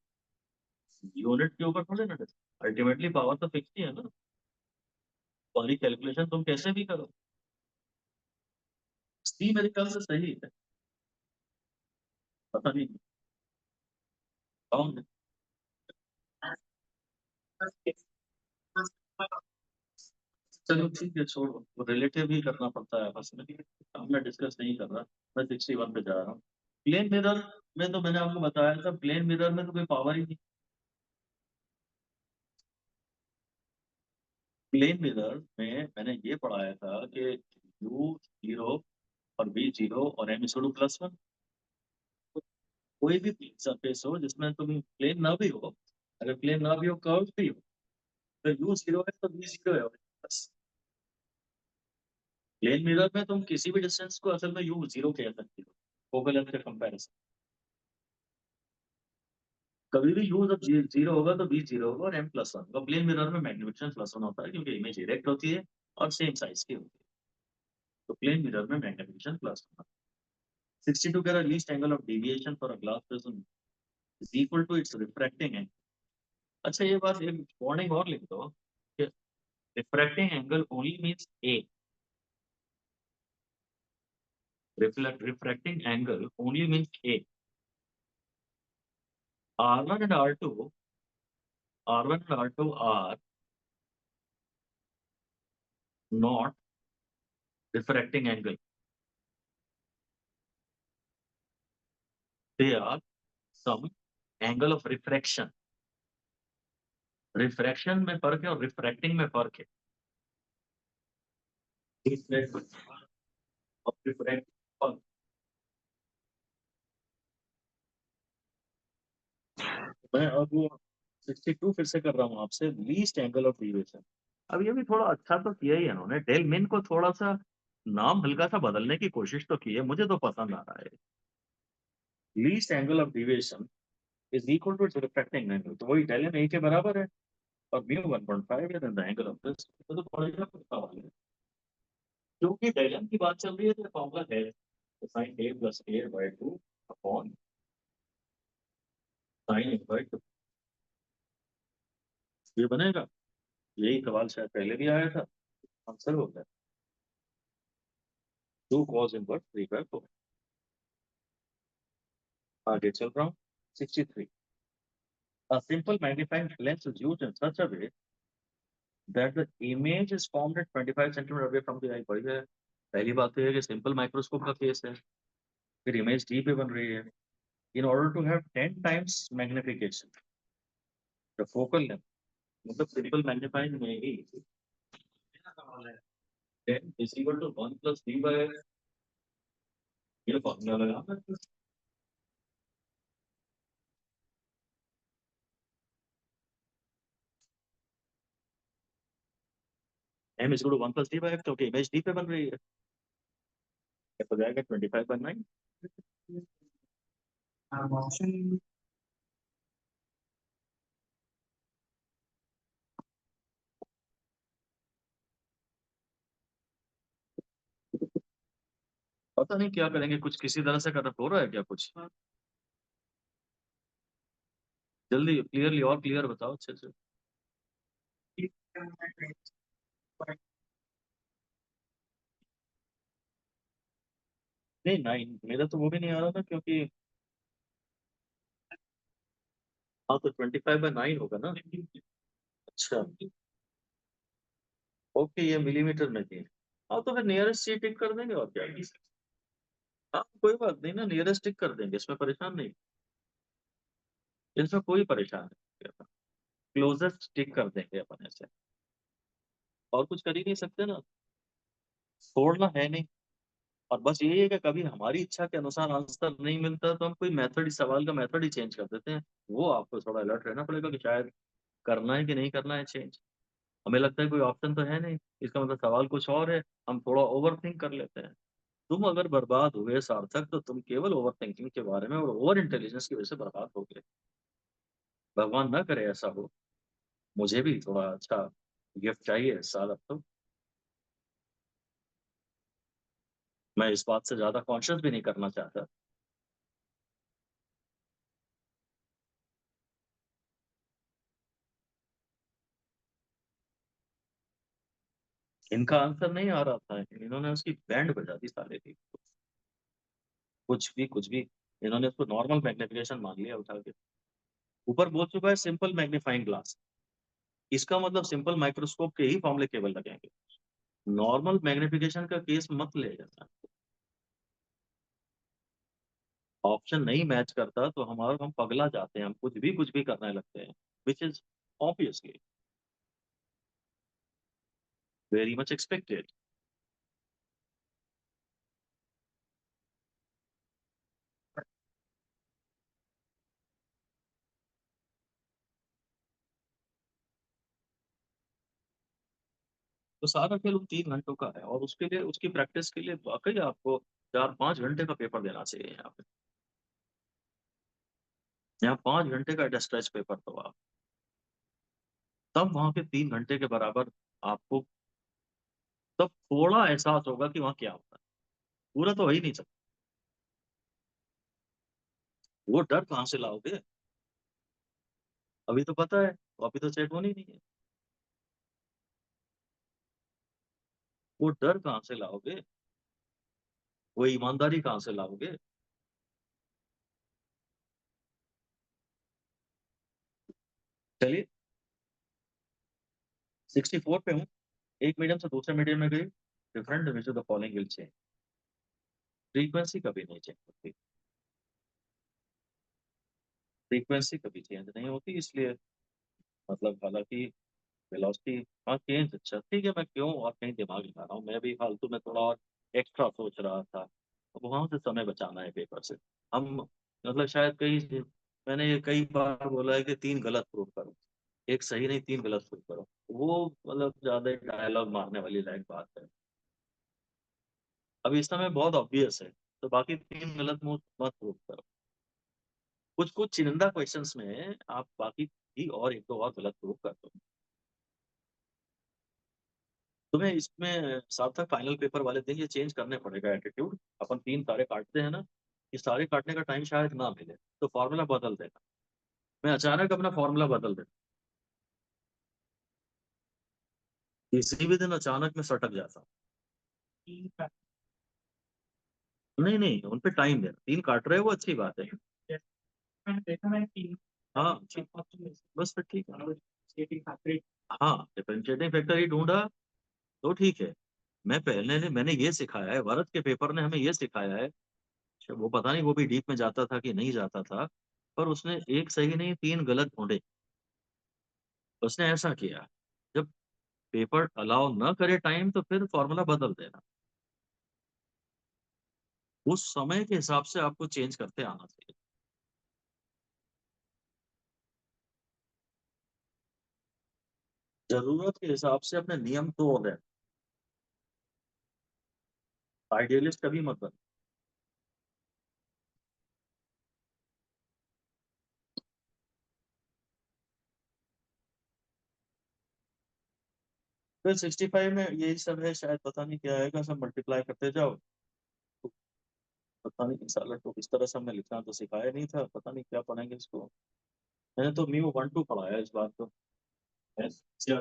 यूनिट के ऊपर थोड़े ना। अल्टीमेटली पावर तो फिक्स ही है ना, पावर कैलकुलेशन तुम कैसे भी करो। सी मेरे ख्याल से सही है। पता नहीं कौन है। चलो ठीक है, छोड़ो, वो रिलेटिव ही करना पड़ता है आपस में। अब मैं डिस्कस नहीं कर रहा, मैं 61 पे जा रहा हूँ। प्लेन मिरर में तो मैंने आपको बताया था, प्लेन मिरर में तो कोई पावर ही नहीं। प्लेन मिरर में मैंने ये पढ़ाया था कि यू जीरो और बी जीरो और M equal to plus one. कोई भी सरफेस हो जिसमें तुम प्लेन ना भी हो, अगर प्लेन ना भी हो, कर्व भी हो, तो यू जीरो है तो बी जीरो है, बस। प्लेन मिरर में तुम किसी भी डिस्टेंस को असल में यू जीरो कह सकते हो, फोकल लेंथ के कंपैरिजन। कभी भी यू जब जीरो होगा तो बी जीरो होगा और एम प्लस वन होगा। प्लेन मिरर में मैग्निफिकेशन प्लस वन होता है क्योंकि इमेज डायरेक्ट होती है और सेम साइज की होती है। तो प्लेन मिरर में मैग्निफिकेशन प्लस वन। 62 कह रहा least angle of deviation for a glass prism is equal to its refracting angle. अच्छा, ये बात एक वार्निंग और लिख दो कि refracting angle only means A. Refracting angle only means A. R1 and R2, R1 and R2 are not refracting angle. They are some angle of refraction. Refraction में फर्क है और रिफ्रैक्टिंग में फर्क है। और रिफ्रैक्ट फर्क। मैं अब 62 फिर से कर रहा हूँ आपसे, लीस्ट एंगल ऑफ डेविएशन। अब ये भी थोड़ा अच्छा तो किया ही है इन्होंने, डेलमिन को थोड़ा सा नाम हल्का सा बदलने की कोशिश तो की है, मुझे तो पसंद आ रहा है। Least angle of deviation is equal to its refracting angle, तो वही डेलन ए के बराबर है। और म्यू 1.5 है, द एंगल ऑफ दिस तो थोड़ा सा सवाल है। क्योंकि डेलन की बात चल रही है तो फॉर्मूला है साइन ए प्लस ए बाय 2 अपॉन साइन ए बाय 2। ये बनेगा। यही सवाल शायद पहले भी आया था, आंसर हो गया 2 cos इनवर्स 3/4। आगे चल रहा हूँ 63। A simple magnifying lens is used in such a way that the image is formed at 25 centimeter away from the eye। बढ़ गया। पहली बात तो ये है कि सिंपल माइक्रोस्कोप का केस है, फिर इमेज डी पे बन रही है। In order to have 10 times magnification, the focal length, मतलब सिंपल मैग्नीफाइंग में ही 10 is equal to 1 plus d by, ये फॉर्मूला लगाना है। m is equal to 1 plus d by f, क्योंकि इमेज डी पे बन रही है। f हो जाएगा 25/9। ऑप्शन पता नहीं क्या करेंगे, कुछ किसी तरह से करना हो रहा है क्या कुछ? जल्दी क्लियरली और क्लियर बताओ अच्छे से। नहीं, 9 मेरा तो वो भी नहीं आ रहा था क्योंकि, हाँ तो 25/9 होगा ना। अच्छा, ओके, ये मिलीमीटर में थी। हाँ तो फिर नियरेस्ट सी टिक कर देंगे और क्या। हाँ कोई बात नहीं ना, नियरेस्ट टिक कर देंगे, इसमें परेशान नहीं। इसमें कोई परेशान नहीं, क्लोजेस्ट टिक कर देंगे अपन ऐसे। और कुछ कर ही नहीं सकते ना, छोड़ना है नहीं। और बस यही है कि कभी हमारी इच्छा के अनुसार आंसर नहीं मिलता तो हम कोई मेथड, सवाल का मेथड ही चेंज कर देते हैं। वो आपको थोड़ा अलर्ट रहना पड़ेगा कि शायद करना है कि नहीं करना है चेंज। हमें लगता है कोई ऑप्शन तो है नहीं, इसका मतलब सवाल कुछ और है, हम थोड़ा ओवर थिंक कर लेते हैं। तुम अगर बर्बाद हुए सार्थक तो तुम केवल ओवर थिंकिंग के बारे में और ओवर इंटेलिजेंस की वजह से बर्बाद हो गए। भगवान ना करे ऐसा हो। मुझे भी थोड़ा अच्छा गिफ्ट चाहिए इस साल अब तो। मैं इस बात से ज्यादा कॉन्शियस भी नहीं करना चाहता। इनका आंसर नहीं आ रहा था, इन्होंने उसकी बैंड बजा दी साले की। कुछ भी कुछ भी। इन्होंने उसको नॉर्मल मैग्निफिकेशन मान लिया उठा के। ऊपर बोल चुका है सिंपल मैग्नीफाइंग ग्लास, इसका मतलब सिंपल माइक्रोस्कोप के ही फॉर्मूले केवल लगेंगे, नॉर्मल मैग्निफिकेशन का केस मत ले जाना। ऑप्शन नहीं मैच करता तो हमारा हम पगला जाते हैं, हम कुछ भी करने लगते हैं, which is obviously very much expected. तो सारा खेल उन 3 घंटों का है, और उसके लिए उसकी प्रैक्टिस के लिए वाकई आपको 4-5 घंटे का पेपर देना चाहिए यहाँ पे। यहाँ 5 घंटे का स्ट्रेच पेपर तो आप तब वहां पे 3 घंटे के बराबर आपको तब थोड़ा एहसास होगा कि वहाँ क्या होता है। पूरा तो हो ही नहीं सकता। वो डर कहाँ से लाओगे? अभी तो पता है, अभी तो चेक होनी नहीं है। वो डर कहाँ से लाओगे? वो ईमानदारी कहाँ से लाओगे? चलिए, 64 पे हूँ। एक मीडियम से दूसरे मीडियम में गई, different which the following will change. Frequency कभी नहीं चेंज होती, फ्रीक्वेंसी कभी चेंज नहीं होती, इसलिए मतलब हालांकि वेलोसिटी, हाँ चेंज, अच्छा ठीक है, मैं क्यों और कहीं दिमाग लगा रहा हूँ, मैं भी फालतू में थोड़ा और एक्स्ट्रा सोच रहा था। अब वहां से समय बचाना है पेपर से। हम मतलब शायद कई, मैंने ये कई बार बोला है कि 3 गलत प्रूफ करो, एक सही नहीं 3 गलत प्रूफ करो, वो मतलब ज्यादा डायलॉग मारने वाली लायक बात है। अब इस समय बहुत ऑब्वियस है, तो बाकी 3 गलत मुंह मत प्रूफ करो। कुछ कुछ चुनिंदा क्वेश्चंस में आप बाकी भी और एक दो और गलत प्रूफ कर दो। तुम्हें इसमें सार्थक फाइनल पेपर वाले दिन ये चेंज करने पड़ेगा एटीट्यूड। अपन 3 तारे काटते हैं ना, ये सारे काटने का टाइम शायद ना मिले, तो फॉर्मूला बदल देना। मैं अचानक अपना फॉर्मूला बदल देता, किसी भी दिन अचानक में सटक जाता। नहीं नहीं, उन पे टाइम देना, 3 काट रहे हो वो अच्छी बात है। हाँ ठीक, बस फिर ठीक है। हाँ डिफरेंशिएटिंग फैक्टर ही ढूंढा तो ठीक है। मैंने ये सिखाया है, भारत के पेपर ने हमें ये सिखाया है। अच्छा, वो पता नहीं वो भी डीप में जाता था कि नहीं जाता था, पर उसने एक सही नहीं 3 गलत ढूंढे। उसने ऐसा किया, जब पेपर अलाउ न करे टाइम तो फिर फॉर्मूला बदल देना, उस समय के हिसाब से आपको चेंज करते आना चाहिए। जरूरत के हिसाब से अपने नियम तोड़ दें, आइडियलिस्ट कभी मत बन। फिर 65 में यही सब है शायद, पता नहीं क्या आएगा, सब मल्टीप्लाई करते जाओ। तो पता नहीं इंशाल्लाह, तो इस तरह से हमने लिखना तो सिखाया नहीं था, पता नहीं क्या पढ़ेंगे इसको। मैंने तो म्यू 1 2 पढ़ाया इस बार तो, ऐसे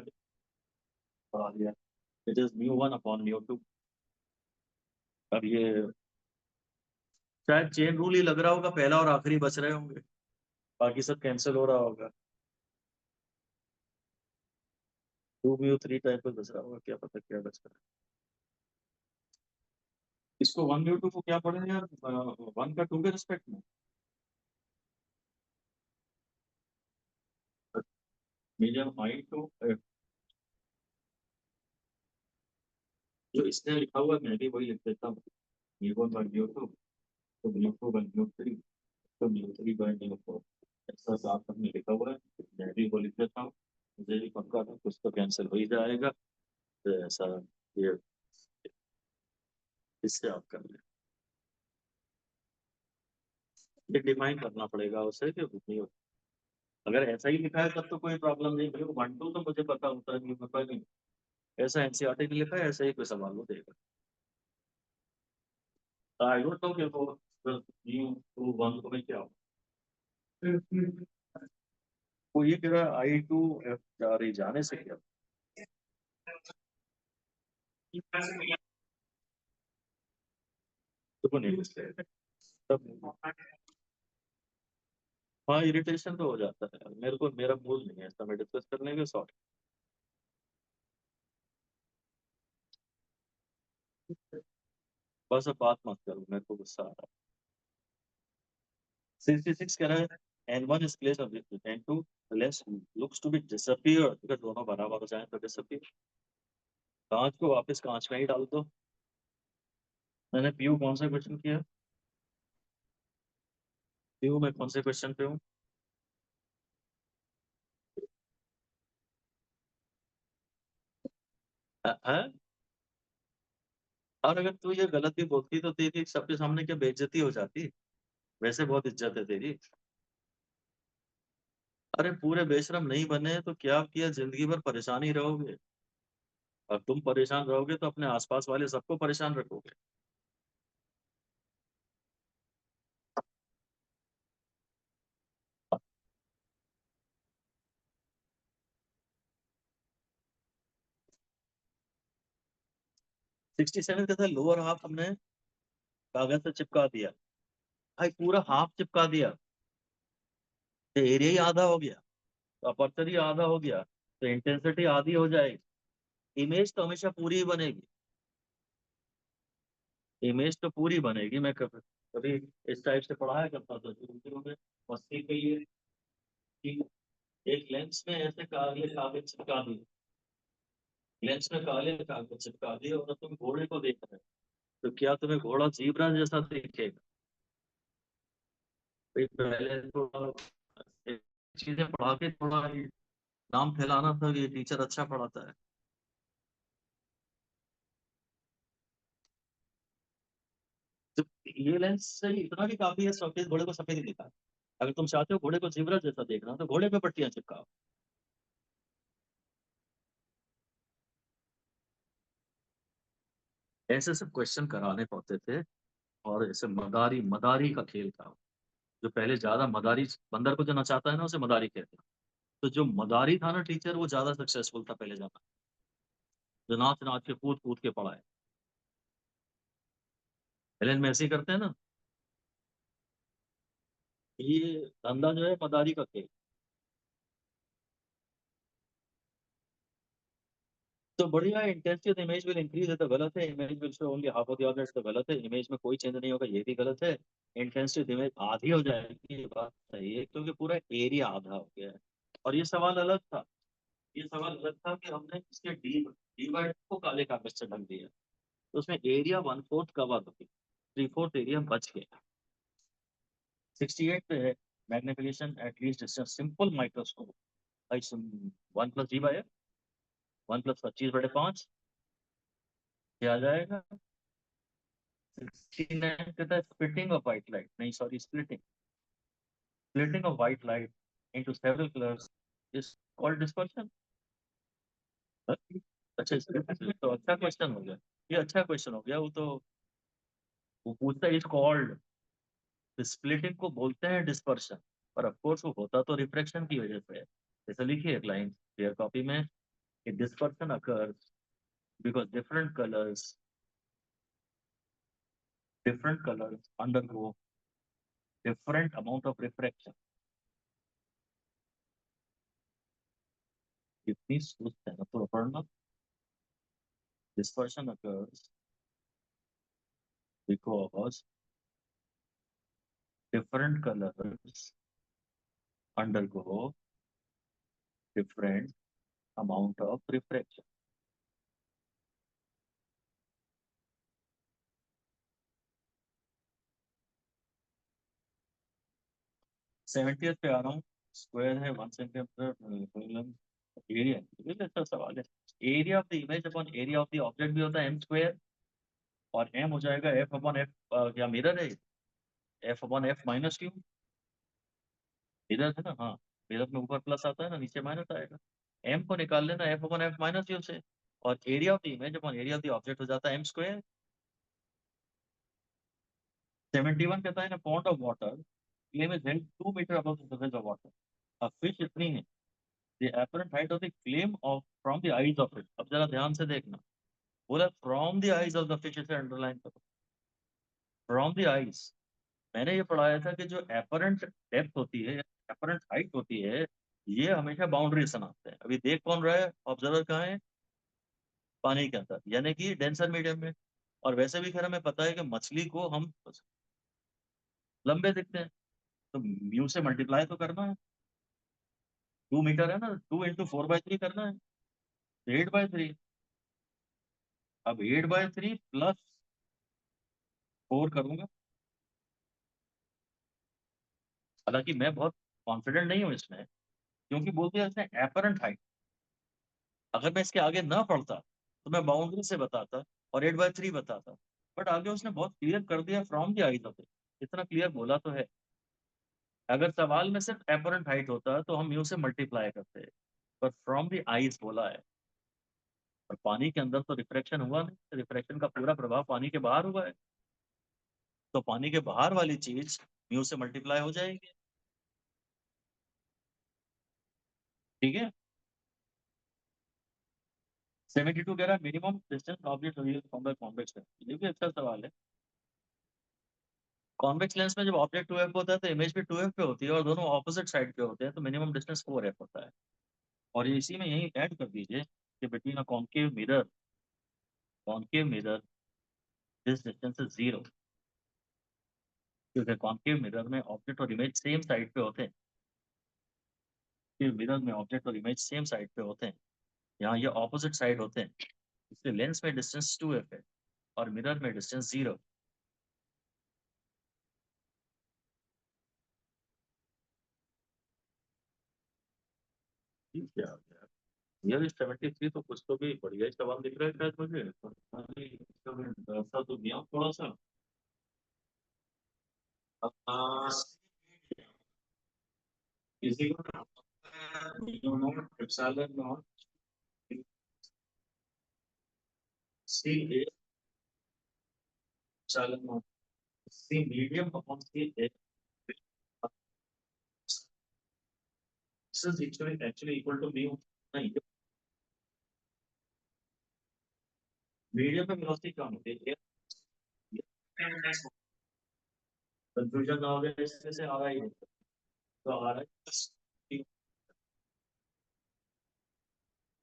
पढ़ा दिया। It is mu 1 upon mu 2। अब ये शायद चेन रूल ही लग रहा होगा, पहला और आखिरी बच रहे होंगे, बाकी सब कैंसिल हो रहा होगा। 2 म्यू 3 टाइप का बच रहा होगा, क्या पता क्या बच रहा है। इसको 1 म्यू 2 को क्या पढ़े यार, 1 का 2 के रिस्पेक्ट में। मीडियम हाइट तो जो इसने लिखा हुआ है मैं भी वही लिख देता हूँ, म्यू 1 बाय म्यू 2, तो म्यू 2 बाय म्यू 3, तो म्यू 3 बाय म्यू 4। ऐसा साफ हमने लिखा हुआ है, मैं भी वो लिख देता हूँ। मुझे भी पक्का था कुछ तो कैंसिल हो ही जाएगा, तो ऐसा ये इससे आप कर लें। ये डिफाइन करना पड़ेगा उसे कि नहीं हो। अगर ऐसा ही लिखा है तब तो कोई प्रॉब्लम नहीं, भाई 1 2 तो मुझे पता होता है, नहीं पता नहीं। ऐसा एनसीईआरटी ने लिखा है, ऐसा ही कोई सवाल वो देगा। आई डोंट नो कि वो म्यू 2 1 को मैं क्या हो। वो ये कह रहा है I2 F4 जाने से क्या, तो वो नहीं लिख रहे। तब हाँ इरिटेशन तो हो जाता है यार, मेरे को मेरा मूड नहीं है इस समय डिस्कस करने के। सॉरी। बस अब बात मत करो, मेरे को गुस्सा आ रहा है। 66 कह रहा है N1 is place of N2 less looks to be disappear, अगर दोनों बराबर हो जाए तो disappear। कांच को वापस कांच में ही डाल दो। मैंने पीयू कौन सा क्वेश्चन किया? पीयू मैं कौन से क्वेश्चन पे हूँ? है? और अगर तू ये गलत भी बोलती तो तेरी सबके सामने क्या बेइज्जती हो जाती? वैसे बहुत इज्जत है तेरी। अरे पूरे बेशरम नहीं बने तो क्या किया, जिंदगी भर परेशान ही रहोगे। और तुम परेशान रहोगे तो अपने आसपास वाले सबको परेशान रखोगे। 67 का था लोअर हाफ हमने कागज से चिपका दिया। भाई पूरा हाफ चिपका दिया तो एरिया ही आधा हो गया, तो अपर्चर ही आधा हो गया, तो इंटेंसिटी आधी हो जाएगी। इमेज तो हमेशा पूरी ही बनेगी। इमेज तो पूरी बनेगी। मैं कभी कभी इस टाइप से पढ़ाया करता था शुरू में मस्ती के लिए कि एक लेंस में ऐसे काले कागज चिपका दिए, लेंस में काले कागज चिपका दिए और तुम घोड़े को देख रहे हो, तो क्या तुम्हें घोड़ा जीब्रा जैसा दिखेगा? भाई पहले थोड़ा चीजें पढ़ा के थोड़ा नाम फैलाना था कि ये टीचर अच्छा पढ़ाता है। तो ये लेंस से इतना भी काफी है, सफेद घोड़े को सफेद ही दिखा है। अगर तुम चाहते हो घोड़े को जीब्रा जैसा देखना तो घोड़े पे पट्टियां चिपकाओ। ऐसे सब क्वेश्चन कराने पड़ते थे। और ऐसे मदारी मदारी का खेल था। जो पहले ज्यादा मदारी, बंदर को जो नचाता है ना उसे मदारी कहते हैं। तो जो मदारी था ना टीचर, वो ज्यादा सक्सेसफुल था पहले जमाना। जो नाच नाच के कूद कूद के पढ़ाए। एलन में ऐसे ही करते हैं ना। ये धंधा जो है मदारी का खेल। तो बढ़िया है, इंटेंसिटी इमेज विल इंक्रीज है तो गलत है, image will show only half of the objects तो गलत है, इमेज में कोई चेंज नहीं होगा ये भी गलत है। इंटेंसिटी इमेज आधी हो जाएगी ये बात सही है, क्योंकि पूरा एरिया आधा हो गया है। और ये सवाल अलग था। ये सवाल अलग था कि हमने इसके डी वाइड को काले कागज से ढक दिया, तो उसमें एरिया वन फोर्थ कवर हो गई, थ्री फोर्थ एरिया बच गया। 68 पे है magnification at least distance simple microscope. भाई 1 + d/f, 1 + 25/5 क्या आ जाएगा? 69 कहता है स्प्लिटिंग ऑफ व्हाइट लाइट, नहीं sorry splitting, splitting of white light into several colours is called dispersion. अच्छा स्प्लिटिंग तो अच्छा क्वेश्चन हो गया। ये अच्छा क्वेश्चन हो गया। वो पूछता है इज कॉल्ड, स्प्लिटिंग को बोलते हैं डिस्पर्शन। पर ऑफ कोर्स वो होता तो रिफ्रैक्शन की वजह से है। जैसे लिखिए एक लाइन क्लियर कॉपी में कि dispersion occurs because different colors undergo different amount of refraction। इतनी सोचते हैं ना तो पढ़ना। dispersion occurs because different colors undergo different amount of refraction। 70th पे आ रहा हूँ। स्क्वायर है 1 सेंटीमीटर एरिया, ये अच्छा सवाल है। Area of the image upon area of the object भी होता है एम स्क्वायर, और एम हो जाएगा एफ अपॉन एफ। क्या मिरर है? F upon F minus Q. Mirror है ना, हाँ। मिरर में ऊपर प्लस आता है ना, नीचे माइनस आएगा। एम को निकाल लेना F upon F minus Q से, और area of the image upon area of the object हो जाता है एम स्क्वायर। 71 कहता है ना pond of water flame is held 2 metre above the surface of water। अब फिश इतनी है, the apparent height of the flame of from the eyes of it। अब जरा ध्यान से देखना, बोला from the eyes of the fish, इसे अंडरलाइन करो। From the eyes. मैंने ये पढ़ाया था कि जो एपरेंट डेप्थ होती है एपरेंट हाइट होती है, ये हमेशा बाउंड्री से नापते हैं। अभी देख कौन रहा है, ऑब्जर्वर कहाँ है, पानी के अंदर, यानी कि डेंसर मीडियम में। और वैसे भी खैर हमें पता है कि मछली को हम लंबे दिखते हैं, तो म्यू से मल्टीप्लाई तो करना है। 2 मीटर है ना, 2 × 4/3 करना है, 8/3। अब 8/3 + 4 करूंगा। हालांकि मैं बहुत कॉन्फिडेंट नहीं हूँ इसमें, क्योंकि बोल दिया इसने एपरेंट हाइट। अगर मैं इसके आगे ना पढ़ता तो मैं बाउंड्री से बताता और 8/3 बताता। बट आगे उसने बहुत क्लियर कर दिया, फ्रॉम द आइज ऑफ। इतना क्लियर बोला तो है। अगर सवाल में सिर्फ एपरेंट हाइट होता तो हम म्यू से मल्टीप्लाई करते, पर फ्रॉम द आइज बोला है। और पानी के अंदर तो रिफ्रैक्शन हुआ नहीं, रिफ्रैक्शन का पूरा प्रभाव पानी के बाहर हुआ है, तो पानी के बाहर वाली चीज म्यू से मल्टीप्लाई हो जाएगी। ठीक है। 72 कह रहा है minimum distance object from the convex lens. ये भी अच्छा सवाल है। कॉन्वेक्स लेंस में जब ऑब्जेक्ट 2f होता है तो इमेज भी 2f पे होती है, और दोनों ऑपोजिट साइड पे होते हैं, तो मिनिमम डिस्टेंस 4f होता है। और ये इसी में यही ऐड कर दीजिए कि between a concave mirror this distance is 0। क्योंकि कॉन्केव मिरर में ऑब्जेक्ट और इमेज सेम साइड पे होते हैं, मिरर में ऑब्जेक्ट और इमेज सेम साइड पे होते हैं, यहाँ ये ऑपोजिट साइड होते हैं। इसलिए लेंस में डिस्टेंस 2f है और मिरर में डिस्टेंस 0। ठीक है यार, 73 तो कुछ तो भी बढ़िया ही सवाल दिख रहा है शायद मुझे। पता नहीं, इसका मैं डरता तो गया हूँ थोड़ा सा। आ, किसी को epsilon naught C A epsilon naught C medium upon C A. This is actually equal to mu. नहीं, मीडियम में वेलोसिटी कम होती है। कंफ्यूजन ना हो गया इसमें से आ रहा ही है। तो आ रहा है।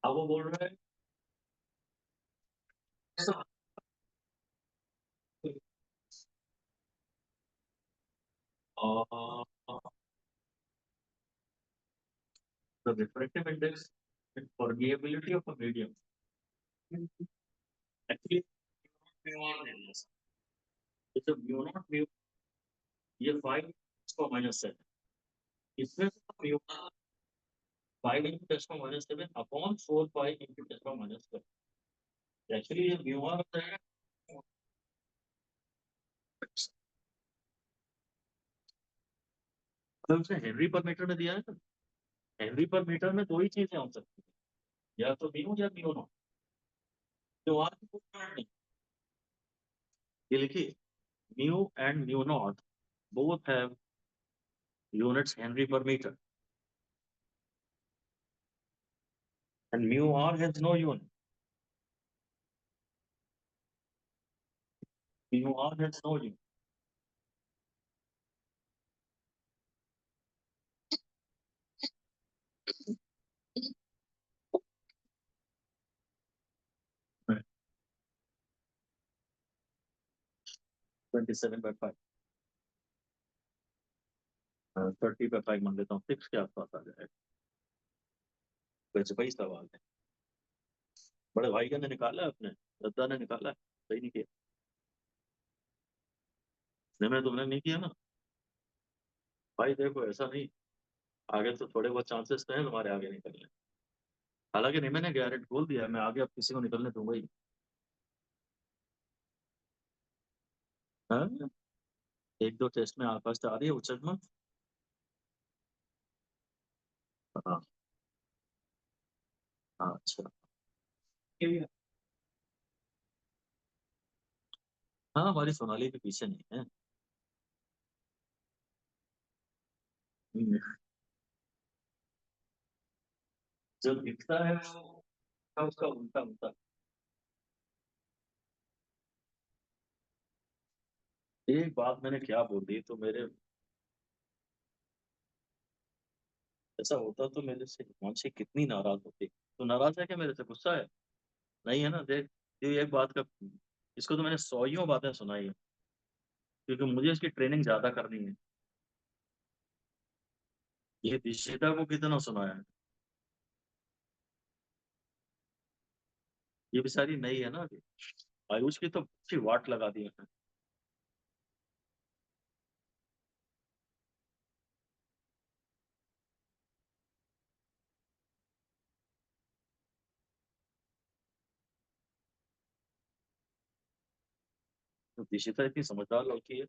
अब वो बोल रहा है the refractive index and permeability of a medium. Actually, it's a mu naught mu, ये 5 × 10⁻⁷ इसमें म्यू 5 × 10⁻⁷ अपॉन 4 π × 10⁻⁷। एक्चुअली ये म्यू आर होता है। तो उसने हेनरी पर मीटर में दिया है ना, हेनरी पर मीटर में दो ही चीजें हो सकती है, या तो म्यू या म्यू नॉट। तो वहां की कोई यूनिट नहीं। ये लिखिए, mu and mu naught both have units Henry per meter, and mu r has no unit. Mu r has no unit. Right. 27/5, 30/5 मान लेता हूँ, 6 के आसपास आ जाएगा। वैसे वही सवाल है। बड़े भाई ने निकाला है अपने, दद्दा ने निकाला है, सही नहीं किया। मैं तुमने नहीं किया ना भाई। देखो ऐसा नहीं, आगे तो थोड़े बहुत चांसेस तो हैं तुम्हारे आगे निकलने। हालांकि नहीं, मैंने गारंटी बोल दिया मैं आगे अब किसी को निकलने दूंगा ही। हाँ? एक दो टेस्ट में फर्स्ट आ रही है उचक में। हाँ। हाँ अच्छा। हाँ, हमारी सोनाली के पीछे नहीं है। हम्म, जो दिखता है वो उसका उल्टा होता है। एक बात मैंने क्या बोल दी तो मेरे ऐसा होता तो मेरे से हिमांशी कितनी नाराज होती। तो नाराज है क्या मेरे से, गुस्सा है? नहीं है ना। देख, ये एक बात का, इसको तो मैंने सौयों बातें सुनाई है, क्योंकि मुझे इसकी ट्रेनिंग ज्यादा करनी है। ये दिशिता को कितना सुनाया है। ये बेचारी नई है ना अभी। आयुष की तो अच्छी वाट लगा दी है। तो दिशिता इतनी समझदार लड़की है,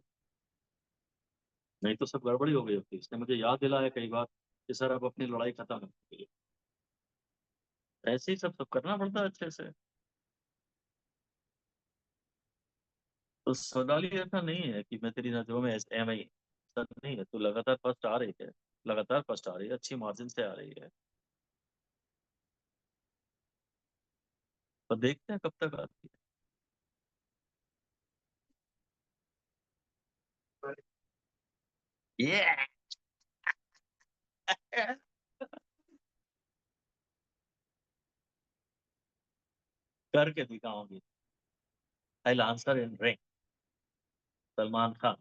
नहीं तो सब गड़बड़ी हो गई होती। इसने मुझे याद दिलाया कई बार कि सर अब अपनी लड़ाई खत्म है। ऐसे ही सब सब करना पड़ता है अच्छे से। तो सोनाली ऐसा नहीं है कि मैं तेरी नजरों में एम आई, ऐसा नहीं है। तू लगातार फर्स्ट आ रही है, लगातार फर्स्ट आ रही है, अच्छी मार्जिन से आ रही है। तो देखते हैं कब तक आती है। ये करके दिखाऊंगी। I answer in ring. Salman Khan.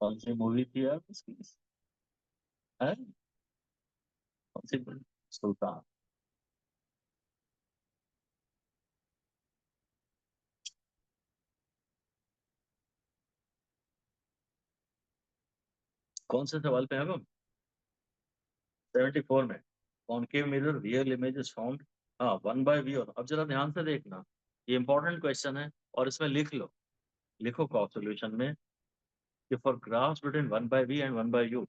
कौन सी मूवी थी यार उसकी? है कौन सी movie? सुल्तान। कौन से सवाल पे है हम? 74 में। Concave mirror real image is found. हाँ, वन बाय वी। और अब जरा ध्यान से देखना, ये इंपॉर्टेंट क्वेश्चन है और इसमें लिख लो, लिखो कॉ सॉल्यूशन में कि for graphs between one by V and one by U,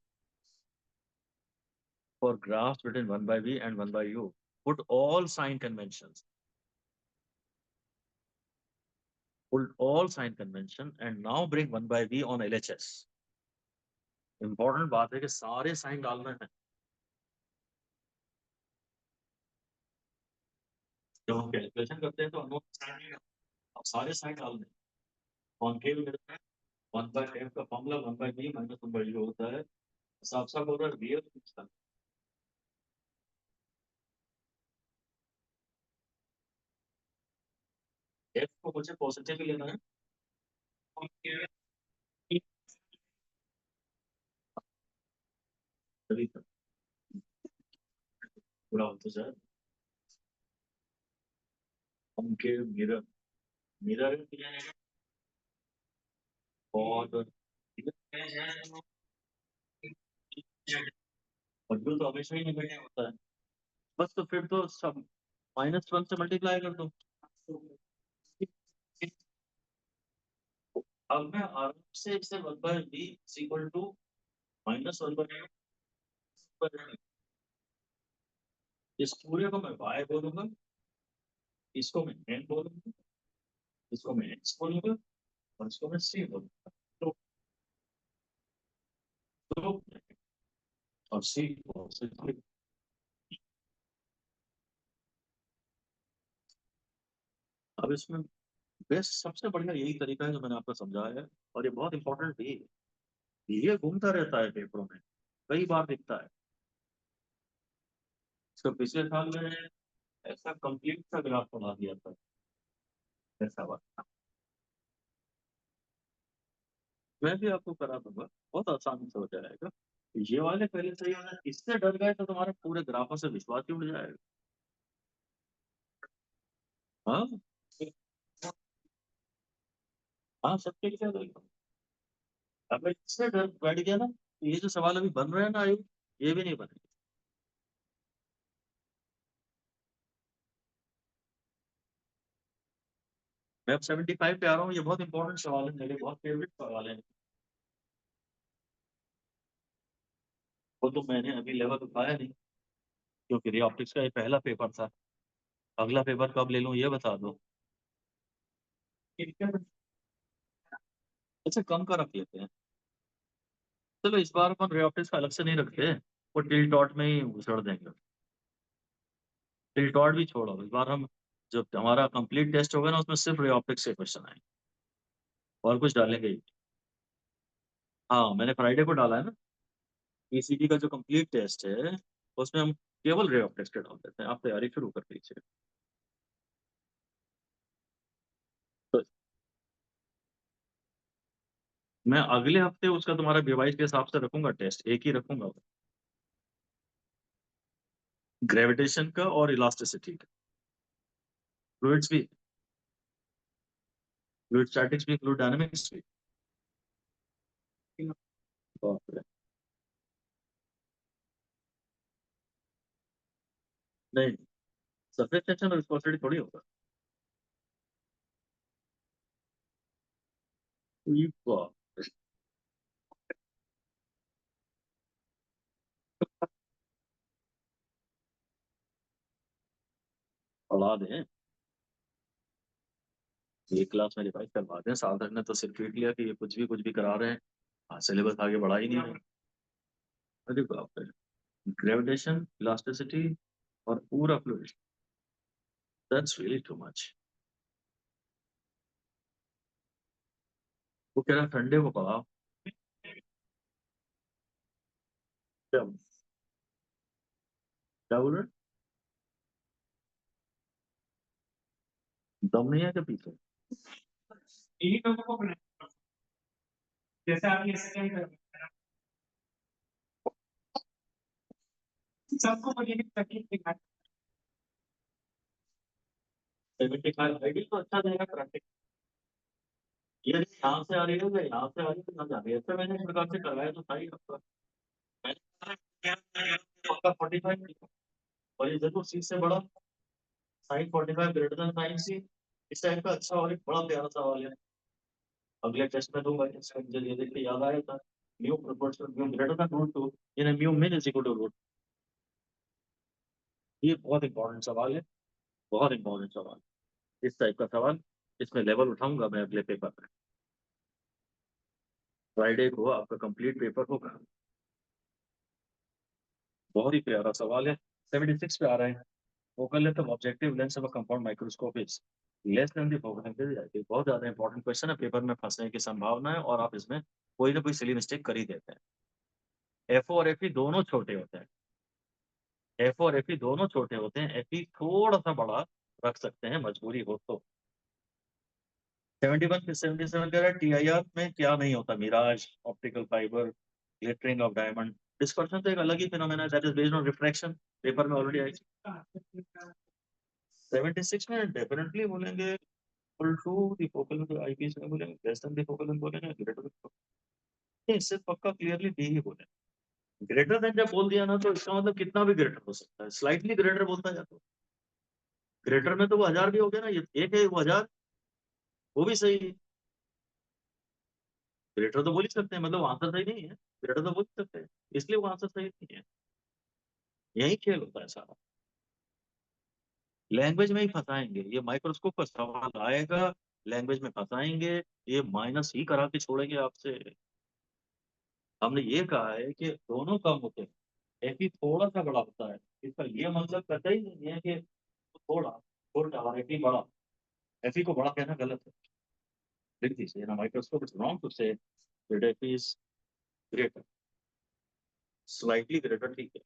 for graphs between one by V and one by U, put all sign conventions, put all sign convention and now bring 1 by v on LHS। Important बात है कि सारे sign डालने हैं। जब हम calculation करते हैं तो हम साइन, अब सारे साइन डालने हैं। कॉनकेव मिरर है, 1 बाय एफ का formula 1 by B minus 1 by U होता है। साफ साफ बोल रहा है रियल। एफ को मुझे पॉजिटिव लेना है। कॉनकेव पूरा होता जाए। कॉनकेव मिरर, मिरर और और व्यू तो हमेशा ही नेगेटिव होता है। बस तो फिर तो सब -1 से मल्टीप्लाई कर दो। अब मैं आराम से इसे 1 by B equal to -1 by, इस पूरे को मैं y बोलूंगा, इसको मैं n बोलूंगा, इसको मैं x बोलूंगा और इसको मैं c बोलूंगा। तो और c को अब इसमें बेस्ट सबसे बढ़िया यही तरीका है जो मैंने आपको समझाया है, और ये बहुत इंपॉर्टेंट भी है। ये घूमता रहता है पेपरों में, कई बार दिखता है। इसको पिछले साल मैंने ऐसा कंप्लीट सा ग्राफ बना दिया था, ऐसा वाला। मैं भी आपको करा दूंगा, बहुत आसानी से हो जाएगा। ये वाले पहले से ही अगर इससे डर गए तो तुम्हारे पूरे ग्राफों से विश्वास ही उड़ जाएगा। हाँ, हाँ, सबके क्या देखो। अगर इससे डर बैठ गया ना तो ये जो सवाल अभी बन रहे हैं ना आयु, ये भी नहीं बने। मैं अब 75 पे आ रहा हूँ। ये बहुत इंपॉर्टेंट सवाल है, मेरे बहुत फेवरेट सवाल है। वो तो मैंने अभी लेवल उठाया नहीं, क्योंकि रे ऑप्टिक्स का ये पहला पेपर था। अगला पेपर कब ले लूँ ये बता दो। ठीक है। अच्छा, कम का रख लेते हैं। चलो इस बार अपन रे ऑप्टिक्स का अलग से नहीं रखते, वो टिल टॉट में ही घुसड़ देंगे। टिल टॉट भी छोड़ो, इस बार हम जो हमारा कंप्लीट टेस्ट होगा ना उसमें सिर्फ रे ऑप्टिक्स के क्वेश्चन आएंगे, और कुछ डालेंगे ही। हाँ, मैंने फ्राइडे को डाला है ना। ईसीजी का जो कंप्लीट टेस्ट है उसमें हम केवल रे ऑफ टेस्ट डाल देते हैं। आप तैयारी शुरू कर दीजिए। तो मैं अगले हफ्ते उसका तुम्हारा डिवाइस के हिसाब से रखूंगा, टेस्ट एक ही रखूंगा, ग्रेविटेशन का और इलास्टिसिटी का। फ्लूइड्स भी, फ्लूइड स्टैटिक्स भी, फ्लूइड डायनामिक्स भी। बाप रे। नहीं, सरफेस टेंशन और विस्कोसिटी थोड़ी होगा। ये बाप रे। पढ़ा दें, एक क्लास में रिवाइज करवा दें। साल तक ने तो सिर्फ पीट लिया कि ये कुछ भी करा रहे हैं, सिलेबस आगे बढ़ा ही नहीं है। अरे बाप रे। ग्रेविटेशन, इलास्टिसिटी और पूरा fluid, that's really too much. वो कह रहा संडे को पढ़ा। क्या क्या बोल रहे हैं? दम नहीं है क्या पीछे?
यही लोगों को बनाया, जैसे आप ये सेकंड कर सबको बड़ी तकलीफ दिखा।
75 आईडी तो अच्छा देगा प्रैक्टिस। ये यहाँ से आ रही है या यहाँ से आ रही है तो ना जा रही है, ऐसे मैंने एक प्रकार से करवाया तो सही आपका। मैंने पक्का 45 और ये जरूर सी से बड़ा, साइन 45 ग्रेटर देन साइन सी। इस टाइप का अच्छा और एक बड़ा प्यारा सवाल है, अगले टेस्ट में दूंगा। इसका मुझे ये देख के याद आया था, mu proportional mu greater than root 2 यानी म्यू मिन इज इक्वल टू रूट। ये बहुत इंपॉर्टेंट सवाल है, बहुत इंपॉर्टेंट सवाल। इस टाइप का सवाल, इसमें लेवल उठाऊंगा मैं अगले पेपर में। फ्राइडे को आपका कंप्लीट पेपर होगा। बहुत ही प्यारा सवाल है। 76 पे आ रहे हैं। Focal length of objective lens of a compound microscope is less than the focal length. बहुत ज्यादा इंपॉर्टेंट क्वेश्चन है, पेपर में फंसने की संभावना है और आप इसमें कोई ना कोई सिली मिस्टेक कर ही देते हैं। एफ और एफ दोनों छोटे होते हैं, एफ और एफ दोनों छोटे होते हैं, एफ थोड़ा सा बड़ा रख सकते हैं मजबूरी हो तो। 71 पे 77 कह रहा है टीआईआर में क्या नहीं होता, mirage, optical fibre, glittering of diamond. Dispersion तो एक अलग ही फिनोमेना है, that is based on refraction. Paper में ऑलरेडी आई। 76 में डेफिनेटली बोलेंगे equal to the focal length, IPS में बोलेंगे less than the focal length, बोलेंगे ग्रेटर देन। इससे पक्का क्लियरली डी ही बोले। ग्रेटर देन जब बोल दिया ना तो इसका मतलब कितना भी ग्रेटर हो सकता है, स्लाइटली ग्रेटर बोलता जाता है। ग्रेटर में तो वो 1000 भी हो गया ना, ये एक है वो 1000, वो भी सही है। ग्रेटर तो बोल ही सकते हैं, मतलब आंसर सही नहीं है, ग्रेटर तो बोल ही सकते हैं, इसलिए वो आंसर सही नहीं है। यही खेल होता है सारा। लैंग्वेज में ही फंसाएंगे, ये माइक्रोस्कोप पर सवाल आएगा, लैंग्वेज में फंसाएंगे, ये माइनस ही करा के छोड़ेंगे आपसे। हमने ये कहा है कि दोनों कम होते हैं, एफी थोड़ा सा बड़ा होता है, इसका ये मतलब कतई नहीं है कि थोड़ा छोटा और एफी बड़ा। एफी को बड़ा कहना गलत है। लिख दीजिए ना, microscope is wrong to say that FE is greater, slightly greater ठीक है।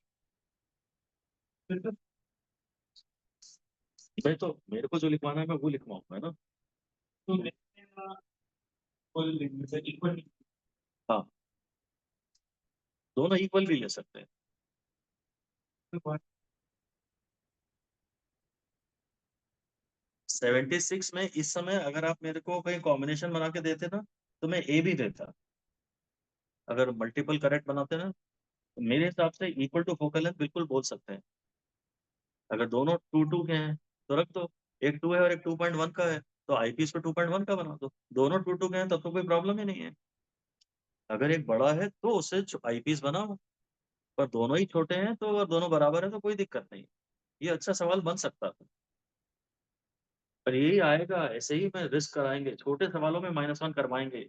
मैं तो मेरे को जो लिखवाना है मैं वो लिखवाऊंगा ना।
तो फुल इक्वल।
हाँ, दोनों इक्वल भी ले सकते हैं। 76 में इस समय अगर आप मेरे को कहीं कॉम्बिनेशन बना के देते ना तो मैं ए भी देता। अगर मल्टीपल करेक्ट बनाते ना तो मेरे हिसाब से इक्वल टू फोकल लेंथ बिल्कुल बोल सकते हैं। अगर दोनों 2 2 के हैं तो रख दो, एक 2 है और एक 2.1 का है तो आईपीएस को 2.1 का बना दो। दोनों 2 2 के हैं तब तो कोई प्रॉब्लम ही नहीं है। अगर एक बड़ा है तो उसे आईपीएस बनाओ, पर दोनों ही छोटे हैं तो अगर दोनों बराबर है तो कोई दिक्कत नहीं। ये अच्छा सवाल बन सकता था, पर यही आएगा ऐसे ही में रिस्क कराएंगे, छोटे सवालों में -1 करवाएंगे।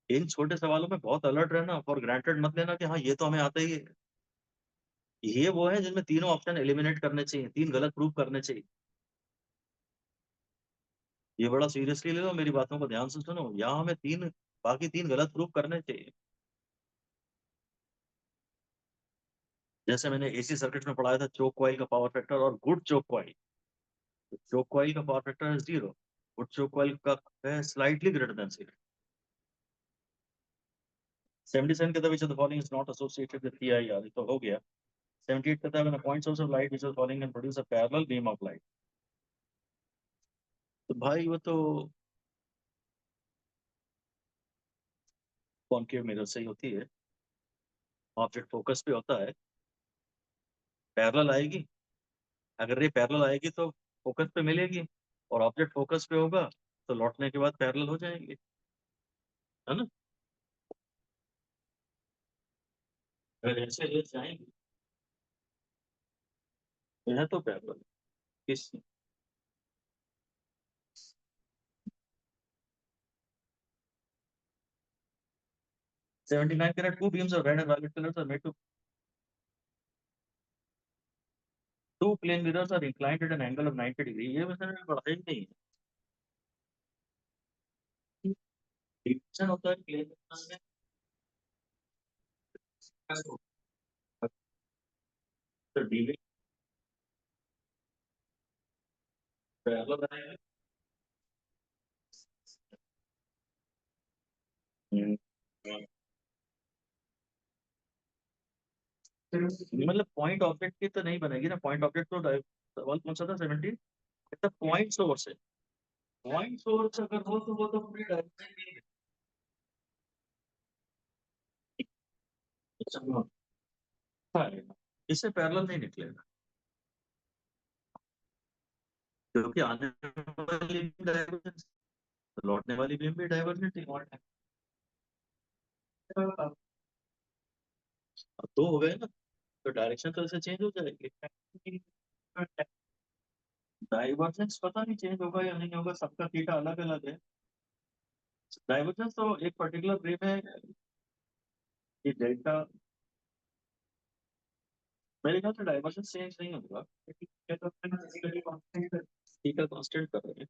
इन छोटे सवालों में बहुत अलर्ट रहना, फॉर ग्रांटेड मत लेना कि हाँ ये तो हमें आता ही है। ये वो है जिनमें तीनों ऑप्शन एलिमिनेट करने चाहिए, 3 गलत प्रूव करने चाहिए। ये बड़ा सीरियसली ले लो, मेरी बातों को ध्यान से सुनो, यहाँ हमें 3 बाकी 3 गलत प्रूव करने चाहिए। जैसे मैंने एसी सर्किट में पढ़ाया था चोक कॉइल का पावर फैक्टर और good choke coil, choke coil का पावर फैक्टर है 0, गुड चोक कॉइल का है स्लाइटली ग्रेटर देन 0। 77 कहता है which of the following is not associated with PIR, ये तो हो गया। 78 कहता है when a point source of light which is falling can produce a parallel beam of light। तो भाई वो तो कॉनकेव मिरर से ही होती है, ऑब्जेक्ट फोकस पे होता है, पैरेलल आएगी, अगर ये पैरेलल आएगी तो फोकस पे मिलेगी, और ऑब्जेक्ट फोकस पे होगा तो लौटने के बाद पैरेलल हो जाएंगे, है ना। अगर ऐसे ले जाएंगे तो यह तो पैरेलल किस 79 carat two beams of red and violet colors are made to two plane mirrors are inclined at an angle of 90 degree। ये वैसे मैंने पढ़ा ही नहीं है। डिवीजन होता है प्लेन में, तो डिवीजन पैरेलल आएगा। हम्म, मतलब पॉइंट ऑब्जेक्ट की तो नहीं बनेगी ना, पॉइंट ऑब्जेक्ट तो सवाल कौन सा था 70, पॉइंट सोर्स है, पॉइंट सोर्स अगर हो तो वो तो पूरी डायरेक्शन इससे पैरेलल नहीं निकलेगा, क्योंकि आने वाली डाइवर्जेंस, लौटने वाली बीम भी डाइवर्जेंट है। अब दो हो गए ना, तो डायरेक्शन तो ऐसे चेंज हो जाएगी। डाइवर्जेंस पता नहीं चेंज होगा या नहीं होगा, सबका थीटा अलग अलग है। डाइवर्जेंस तो एक पर्टिकुलर वे में ये डेल्टा, मेरे ख्याल से डाइवर्जेंस चेंज नहीं होगा। थीटा कांस्टेंट कर रहे हैं,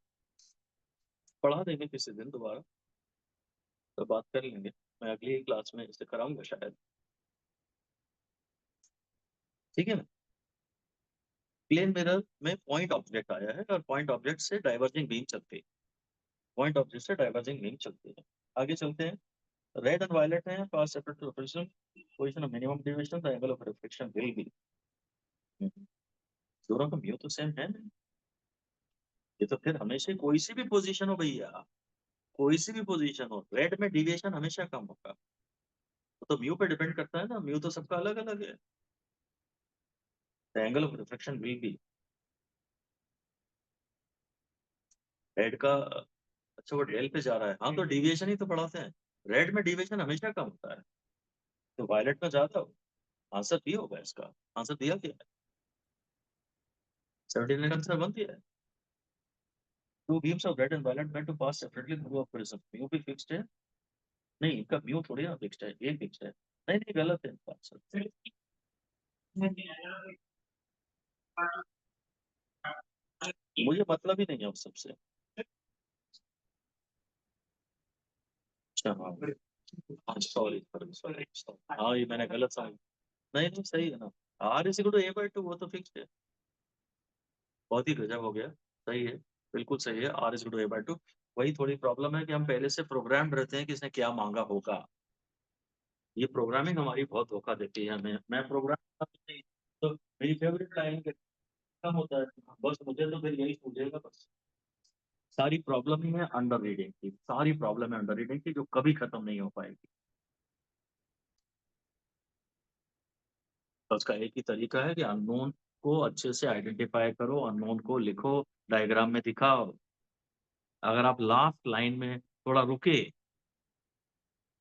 पढ़ा देंगे किसी दिन दोबारा, तो बात कर लेंगे, मैं अगली क्लास में इसे कराऊंगा शायद, ठीक है ना। प्लेन मिरर में पॉइंट ऑब्जेक्ट आया है और पॉइंट ऑब्जेक्ट से डाइवर्जिंग बीम चलती है, पॉइंट ऑब्जेक्ट से डाइवर्जिंग बीम चलती है। आगे चलते हैं, रेड एंड वायलेट है पास separate position, position of minimum deviation the angle of reflection will be, दोनों का म्यू तो सेम है ना, ये तो फिर हमेशा कोई सी भी पोजीशन हो भैया, कोई सी भी पोजीशन हो, रेड में डिविएशन हमेशा कम होगा, तो म्यू पे डिपेंड करता है ना, म्यू तो सबका अलग अलग है। The angle of reflection will B, red का, अच्छा वो डेल पे जा रहा है, हाँ तो डिविएशन ही तो पढ़ाते हैं, रेड में डिविएशन हमेशा कम होता है, तो वायलेट में ज्यादा हो, आंसर बी होगा इसका, आंसर दिया गया है, 79 का आंसर बन दिया है। Two beams of red and violet meant to pass separately through a prism, mu भी फिक्स्ड है, नहीं इनका म्यू थोड़ी ना फिक्स्ड है, ये फिक्स्ड है, नहीं नहीं गलत है इनका आंसर, मुझे मतलब ही नहीं है उस सबसे। अच्छा हाँ सॉरी सॉरी, हाँ ये मैंने गलत समझ, नहीं नहीं सही है ना, R is equal to A by two, वो तो फिक्स्ड है, बहुत ही गजब हो गया, सही है, बिल्कुल सही है, R is equal to A by two. वही थोड़ी प्रॉब्लम है कि हम पहले से प्रोग्राम रहते हैं कि इसने क्या मांगा होगा, ये प्रोग्रामिंग हमारी बहुत धोखा देती है हमें, मैं प्रोग्राम तो मेरी फेवरेट लाइन कम होता है, बस मुझे तो फिर यही सूझेगा बस, सारी प्रॉब्लम ही है अंडर रीडिंग की, सारी प्रॉब्लम है अंडर रीडिंग की जो कभी खत्म नहीं हो पाएगी। तो उसका एक ही तरीका है कि अननोन को अच्छे से आइडेंटिफाई करो, अननोन को लिखो, डायग्राम में दिखाओ, अगर आप लास्ट लाइन में थोड़ा रुके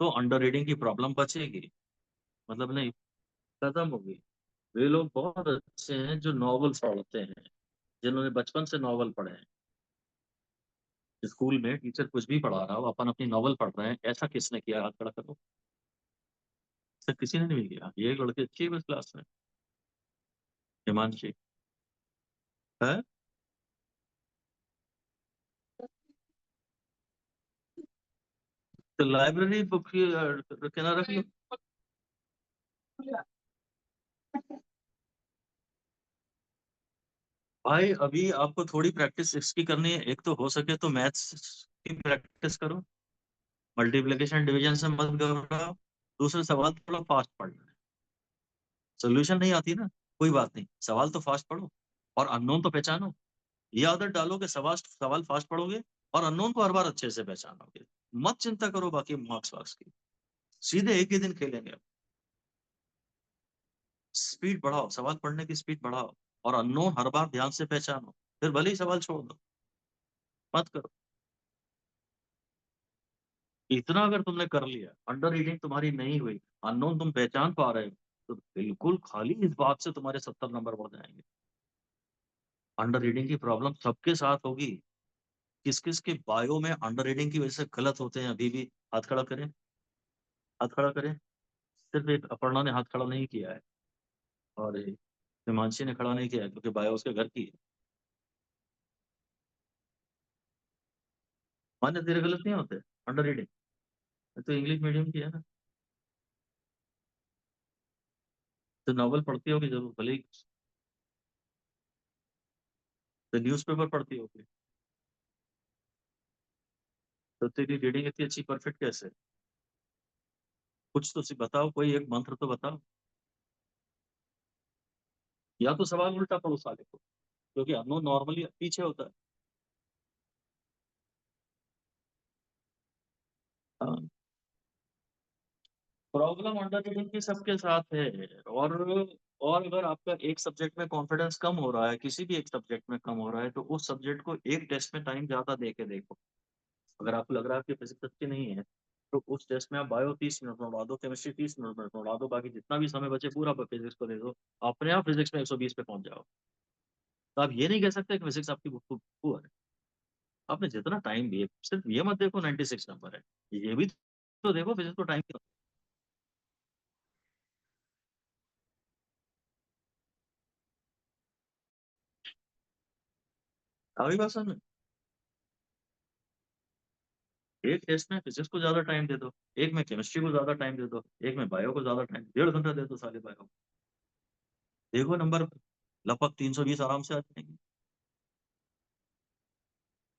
तो अंडर रीडिंग की प्रॉब्लम बचेगी, मतलब नहीं खत्म होगी। वे लोग बहुत अच्छे हैं जो नॉवेल्स पढ़ते हैं, जिन्होंने बचपन से नॉवल पढ़े हैं, स्कूल में टीचर कुछ भी पढ़ा रहा हो अपन अपनी नॉवल पढ़ रहे हैं, ऐसा किसने किया, हाथ खड़ा करो, ऐसा किसी ने नहीं किया, ये लड़के अच्छी है बस क्लास में, हिमांशी है, तो लाइब्रेरी बुक के ना रख लो। भाई अभी आपको थोड़ी प्रैक्टिस इसकी करनी है। एक तो हो सके तो मैथ्स की प्रैक्टिस करो, मल्टीप्लिकेशन डिवीजन से मत घबराओ। दूसरे सवाल थोड़ा फास्ट पढ़ना है। सोल्यूशन नहीं आती ना, कोई बात नहीं, सवाल तो फास्ट पढ़ो और अननोन तो पहचानो। ये आदत डालो कि सवाल सवाल फास्ट पढ़ोगे और अननोन को हर बार अच्छे से पहचानोगे। मत चिंता करो बाकी मार्क्स वार्क्स की, सीधे एक ही दिन खेलेंगे अब। स्पीड बढ़ाओ, सवाल पढ़ने की स्पीड बढ़ाओ और अननोन हर बार ध्यान से पहचानो, फिर भले ही सवाल छोड़ दो, मत करो। इतना अगर तुमने कर लिया, अंडर रीडिंग तुम्हारी नहीं हुई, अननोन तुम पहचान पा रहे हो, तो बिल्कुल खाली इस बात से तुम्हारे 70 नंबर बढ़ जाएंगे। अंडर रीडिंग की प्रॉब्लम सबके साथ होगी। किस किस के बायो में अंडर रीडिंग की वजह से गलत होते हैं अभी भी? हाथ खड़ा करें, हाथ खड़ा करें। सिर्फ एक अपर्णा ने हाथ खड़ा नहीं किया है और हिमांशी ने खड़ा नहीं किया है, क्योंकि बायो उसके घर की है। मान्य तेरे गलत नहीं होते अंडर रीडिंग? तो इंग्लिश मीडियम की है ना, तो नॉवल पढ़ती होगी जरूर, भले ही तो न्यूज़पेपर पढ़ती होगी। तो तेरी रीडिंग इतनी अच्छी परफेक्ट कैसे? कुछ तो बताओ, कोई एक मंत्र तो बताओ। या तो सवाल उल्टा पढ़ो साले को, क्योंकि अननोन नॉर्मली पीछे होता है। हाँ, प्रॉब्लम अंडर रीडिंग की सबके साथ है। और अगर आपका एक सब्जेक्ट में कॉन्फिडेंस कम हो रहा है, किसी भी एक सब्जेक्ट में कम हो रहा है, तो उस सब्जेक्ट को एक टेस्ट में टाइम ज्यादा दे के देखो। अगर आपको लग रहा है कि फिजिक्स अच्छी नहीं है, तो उस टेस्ट में आप बायो 30 मिनट में उड़ा दो, केमिस्ट्री 30 मिनट में उड़ा दो, बाकी जितना भी समय बचे पूरा फिजिक्स को दे दो। अपने आप फिजिक्स में 120 पे पहुंच जाओ। तो आप ये नहीं कह सकते कि फिजिक्स आपकी पुअर है। आपने जितना टाइम दिए, सिर्फ ये मत देखो 96 नंबर है, ये भी तो देखो फिजिक्स को टाइम। अभी बात समझ में? एक टेस्ट में फिजिक्स को ज्यादा टाइम दे दो, एक में केमिस्ट्री को ज्यादा टाइम दे दो, एक में बायो को ज्यादा टाइम, 1.5 घंटा दे दो साले बायो। देखो नंबर लगभग 320 आराम से आ जाएंगे।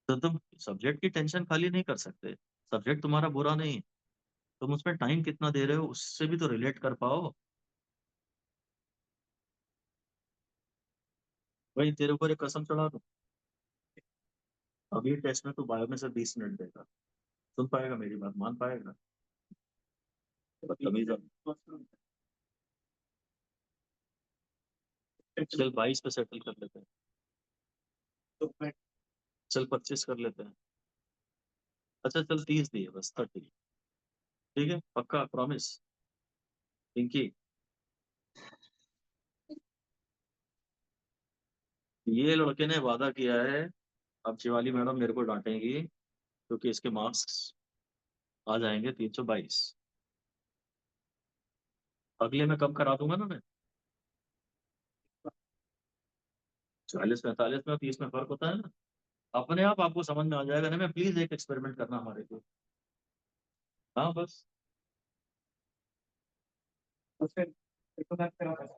तो तुम सब्जेक्ट की टेंशन खाली नहीं कर सकते। सब्जेक्ट तुम्हारा बुरा नहीं है, तुम उसमें टाइम कितना दे रहे हो उससे भी तो रिलेट कर पाओ। भाई तेरे ऊपर एक कसम चढ़ा दो, अभी टेस्ट में तो बायो में से 20 मिनट देगा, सुन पाएगा मेरी बात, मान पाएगा? बदतमीज है। चल 22 पे सेटल कर लेते हैं, चल 25 कर लेते हैं। अच्छा चल 30 दिए बस, 30। ठीक है, पक्का प्रॉमिस? पिंकी, ये लड़के ने वादा किया है, अब शिवाली मैडम मेरे को डांटेंगी, क्योंकि इसके मार्क्स आ जाएंगे 322। अगले में कम करा दूंगा ना मैं। 40 45 में और 30 में फर्क होता है ना, अपने आप आपको समझ में आ जाएगा ना। मैं प्लीज एक एक्सपेरिमेंट करना हमारे को। हाँ बस,
तो फिर तो बात करा था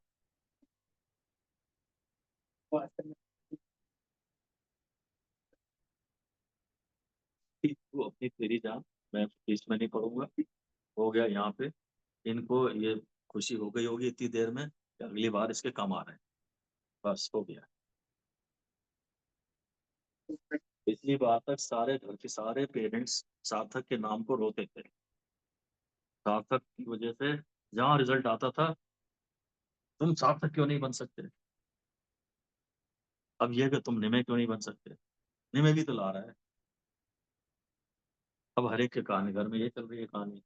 ठीक, तू अपनी तेरी जान, मैं फीस में नहीं पढ़ूंगा। हो गया यहाँ पे, इनको ये खुशी हो गई होगी इतनी देर में कि अगली बार इसके कम आ रहे हैं। बस हो गया। पिछली बार तक सारे घर के सारे पेरेंट्स सार्थक के नाम को रोते थे। सार्थक की वजह से जहाँ रिजल्ट आता था, तुम सार्थक क्यों नहीं बन सकते? अब ये कि तुम निमय क्यों नहीं बन सकते? निमय भी तो ला रहा है। अब हर एक के कहानी, घर में ये चल रही है कहानी।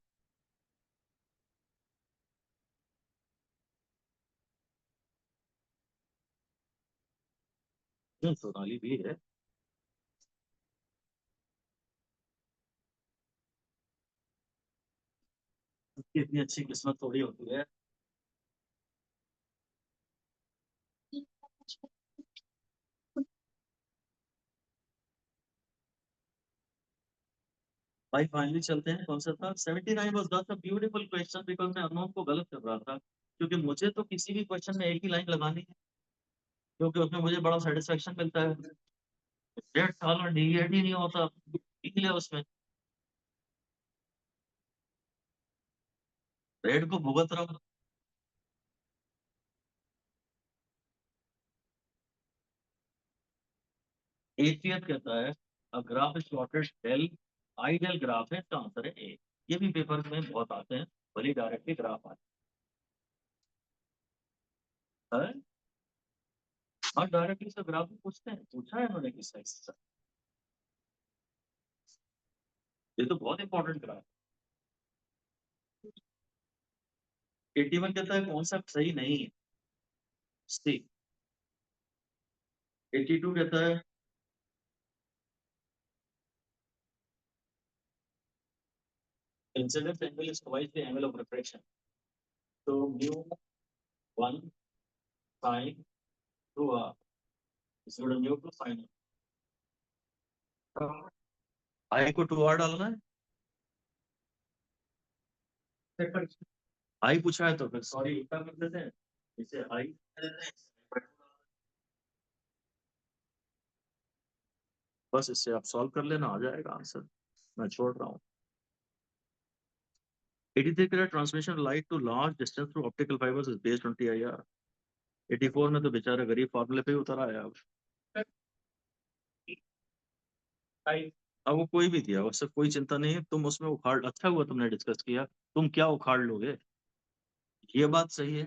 सोनाली भी है। उसकी इतनी अच्छी किस्मत थोड़ी होती है। भाई फाइनली चलते हैं, कौन सा था? 79 was that a beautiful question, because मैं अननोन को गलत कर रहा था, क्योंकि मुझे तो किसी भी क्वेश्चन में एक ही लाइन लगानी है। क्योंकि उसमें मुझे बड़ा सेटिस्फेक्शन मिलता है। 1.5 साल में डिग्रेड ही नहीं होता, निकले उसमें रेड को भुगत रहा हूँ। एटीएफ कहता है अ ग्राफ इज प्लॉटेड डेल, आइडियल ग्राफ है, इसका आंसर है ए। ये भी पेपर में बहुत आते हैं, भले डायरेक्टली ग्राफ आते हैं। हाँ डायरेक्टली से ग्राफ पूछते हैं, पूछा है उन्होंने किस साइज से। ये तो बहुत इंपॉर्टेंट ग्राफ। 81 कहता है कॉन्सेप्ट सही नहीं है, सी। 82 कहता है incidence angle is twice the angle of refraction, तो mu 1 sin 2r is equal to mu 2 sin। I को 2r डालना है,
पेपर
आई पूछा है तो फिर सॉरी उल्टा कर देते हैं, इसे आई बस इससे आप सॉल्व कर लेना, आ जाएगा आंसर, मैं छोड़ रहा हूँ। 83 का transmission light to large distance through optical fibres is based on TIR. 84 में तो बेचारा गरीब फार्मूले पे ही उतर आया अब।
आई
अब वो कोई भी दिया, उससे कोई चिंता नहीं है, तुम उसमें उखाड़, अच्छा हुआ तुमने डिस्कस किया, तुम क्या उखाड़ लोगे, ये बात सही है।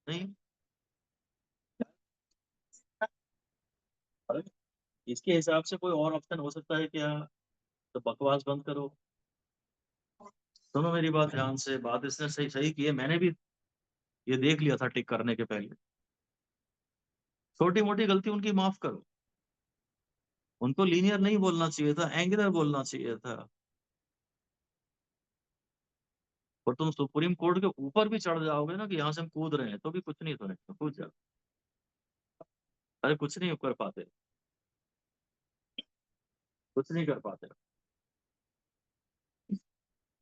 नहीं, अरे, इसके हिसाब से कोई और ऑप्शन हो सकता है क्या, तो बकवास बंद करो। सुनो मेरी बात ध्यान से, बात इसने सही सही की है, मैंने भी ये देख लिया था टिक करने के पहले। छोटी मोटी गलती उनकी माफ करो, उनको लीनियर नहीं बोलना चाहिए था, एंगुलर बोलना चाहिए था। और तुम सुप्रीम कोर्ट के ऊपर भी चढ़ जाओगे ना कि यहाँ से हम कूद रहे हैं, तो भी कुछ नहीं सुनेगा, कूद जाओ। अरे कुछ नहीं कर पाते, कुछ नहीं कर पाते।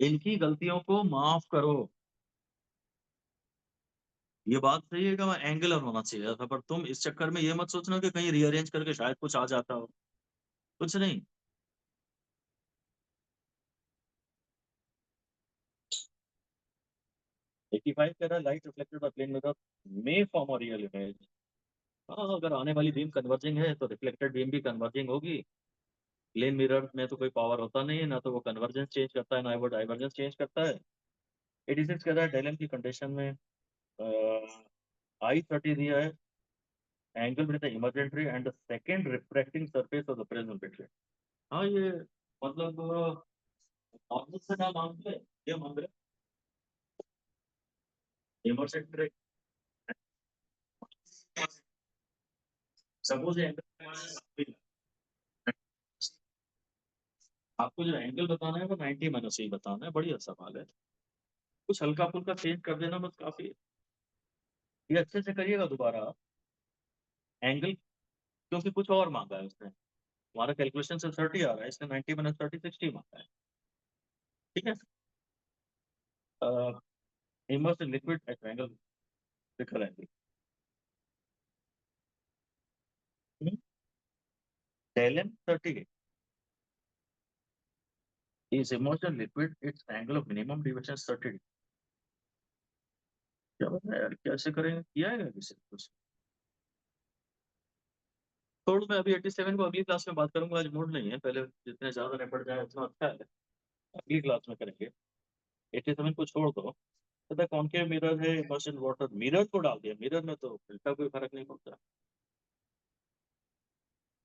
इनकी गलतियों को माफ करो। ये बात सही है कि मैं एंगुलर होना चाहिए था, पर तुम इस चक्कर में ये मत सोचना कि कहीं रीअरेंज करके शायद कुछ आ जाता हो, कुछ नहीं। 85 कह रहा है light reflected by plane mirror may form a real image. हाँ, अगर आने वाली बीम कन्वर्जिंग है तो रिफ्लेक्टेड बीम भी कन्वर्जिंग होगी। प्लेन मिरर में तो कोई पावर होता नहीं है, ना तो वो कन्वर्जेंस चेंज करता है, ना वो डाइवर्जेंस चेंज करता है। 86 कह रहा है डेलम की कंडीशन में I30 दिया है, एंगल बिटवीन द इमर्जेंट रे and the second refracting surface of the prism between. हाँ ये मतलब ऑब्जेक्ट से ना मांग ले, ये मांग रहे इमर्जेंट रे, सपोज एंगल, आपको जो एंगल बताना है वो 90 माइनस ही बताना है, बढ़िया सवाल है। कुछ हल्का फुल्का चेंज कर देना बस काफी है। ये अच्छे से करिएगा दोबारा एंगल, क्योंकि कुछ और मांगा है उसने, हमारा कैलकुलेशन से 30 आ रहा है, इसने 90 माइनस 30 60 मांगा है। ठीक है, इमर्स लिक्विड एट एंगल, दिखा angle del 30 is immersed in liquid, its angle of minimum deviation is 30 degree। क्या पता यार कैसे करेंगे, किया है क्या किसी ने कुछ। छोड़, मैं अभी 87 को अगली क्लास में बात करूंगा, आज मूड नहीं है, पहले जितने ज्यादा निपट जाए उतना अच्छा है, अगली क्लास में करेंगे। 87 को छोड़ दो, पता कॉनकेव मिरर है, इमर्शन वाटर, मिरर को डाल दिया, मिरर में तो फिल्टर कोई फर्क नहीं पड़ता।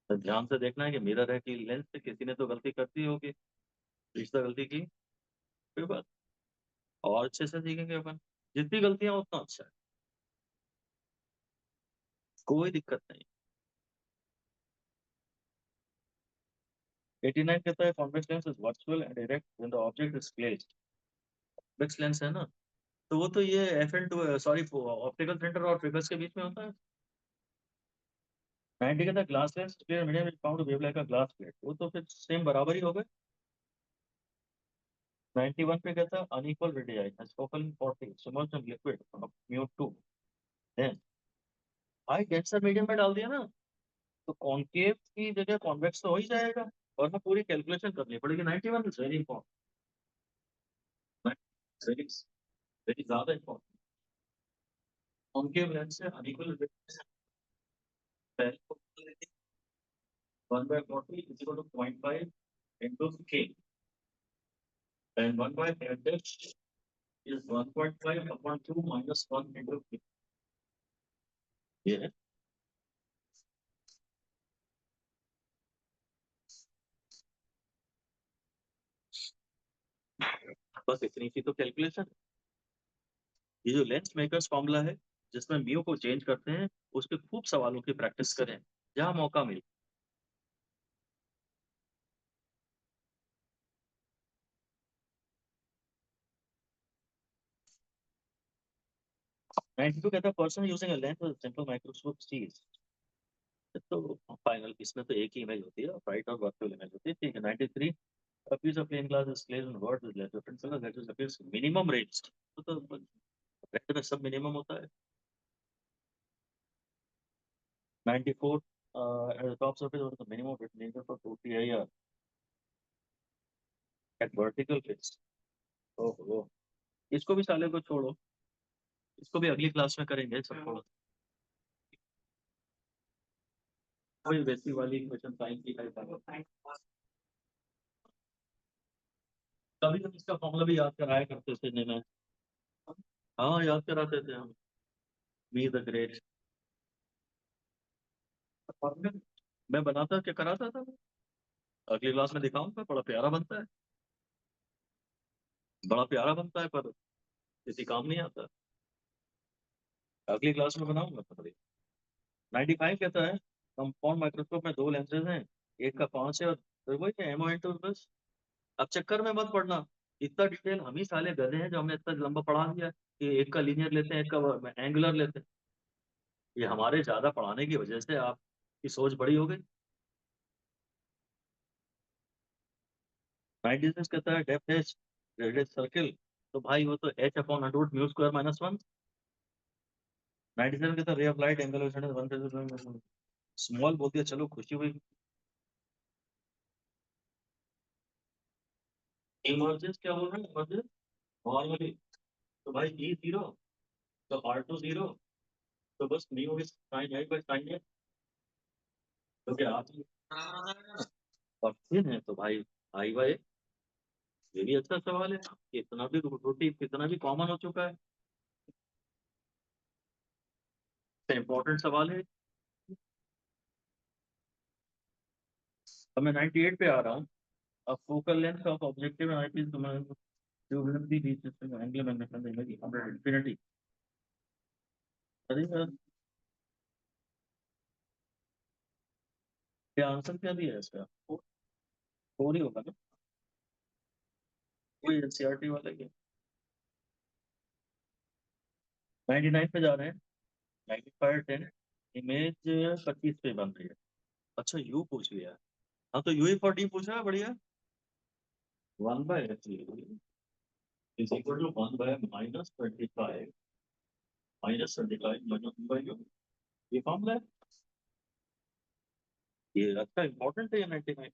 तो ध्यान से देखना है कि मिरर है कि लेंस से, किसी ने तो गलती कर दी होगी, इसने गलती की, कोई बात, और अच्छे से सीखेंगे अपन, जितनी गलतियां उतना अच्छा है, कोई दिक्कत नहीं। 89 कहता है convex lens is virtual and direct when the object is placed. Convex lens है ना, तो वो तो ये FL2 सॉरी ऑप्टिकल सेंटर और फिगर्स के बीच में होता है। 90 कहता है glass lens clear medium is found to behave like a glass plate, वो तो फिर सेम बराबर ही हो गए। 91 पे कहता है unequal radii has focal 40 submerged in liquid of mu 2, then भाई डेंसर मीडियम में डाल दिया ना, तो कॉनकेव की जगह कॉन्वेक्स तो हो ही जाएगा, और ना पूरी कैलकुलेशन करनी पड़ेगी। 91 is very important, very very ज्यादा इंपॉर्टेंट। कॉनकेव लेंस से अनइक्वल पहले 1/40 is equal to 0.5 into k, and 1/f is 1.5 upon 2 minus 1 into k. ये है। बस इतनी सी तो कैलकुलेशन। ये जो लेंस मेकर्स फॉर्मूला है, जिसमें म्यू को चेंज करते हैं, उसके खूब सवालों की प्रैक्टिस करें जहां मौका मिले। नाइन्टी टू कहता है person using a lens simple microscope sees. तो फाइनल इसमें तो एक ही इमेज होती है, राइट और वर्चुअल इमेज होती है, ठीक है। 93 a piece of plain glass is placed on words with less different color that is appears minimum raised। तो रेड में सब मिनिमम होता है। 94 at the top surface of the minimum of nature for 2 at vertical face। ओहो, इसको भी साले को छोड़ो, इसको भी अगली क्लास में करेंगे सब छोड़ो। वही वैसी वाली क्वेश्चन साइन की टाइप है। कभी हम इसका फॉर्मूला भी याद कराया करते थे ने में। हाँ याद कराते थे हम, मी द ग्रेट। मैं बनाता क्या कराता था, अगली क्लास में दिखाऊंगा, बड़ा प्यारा बनता है, बड़ा प्यारा बनता है, पर किसी काम नहीं आता। अगली क्लास में बनाऊंगा तो। 95 कहता है कंपाउंड माइक्रोस्कोप में दो लेंसेज हैं, एक का 5 है और फिर वही है एमओ इंटू बस। अब चक्कर में मत पड़ना, इतना डिटेल हम ही साले गधे हैं जो हमने इतना लंबा पढ़ा दिया कि एक का लीनियर लेते हैं, एक का एंगुलर लेते हैं। ये हमारे ज्यादा पढ़ाने की वजह से आपकी सोच बड़ी हो गई। 96 कहता है डेप्थ एच रेडियस सर्किल, तो भाई वो तो H upon root mu square minus 1। 97 कहता है ray of light angle small बोल दिया, चलो खुशी हुई। इमर्जेंस क्या बोल रहे हैं, इमर्जेंस नॉर्मली, तो भाई ई जीरो, तो आर टू जीरो, तो बस mu is sine I by sine A. तो क्या आप और फिर है तो भाई आई बाय, ये भी अच्छा सवाल है, इतना भी रोटी कितना भी कॉमन हो चुका है, इम्पोर्टेंट सवाल है। अब मैं 98 पे आ रहा हूँ। अब focal length of objective eyepiece angle magnetic infinity. अरे यार, ये आंसर क्या दिया है इसका, फोर ही होगा ना, कोई एनसीईआरटी वाला क्या। 99 पे जा रहे हैं। 95 10 इमेज 25 पे बन रही है। अच्छा यू पूछ लिया, हाँ तो यू फॉर डी पूछ रहा है, बढ़िया। 1/f is equal to 1 by minus 25 minus 1 by u। ये फॉर्मूला है, ये अच्छा इंपॉर्टेंट है ये 99।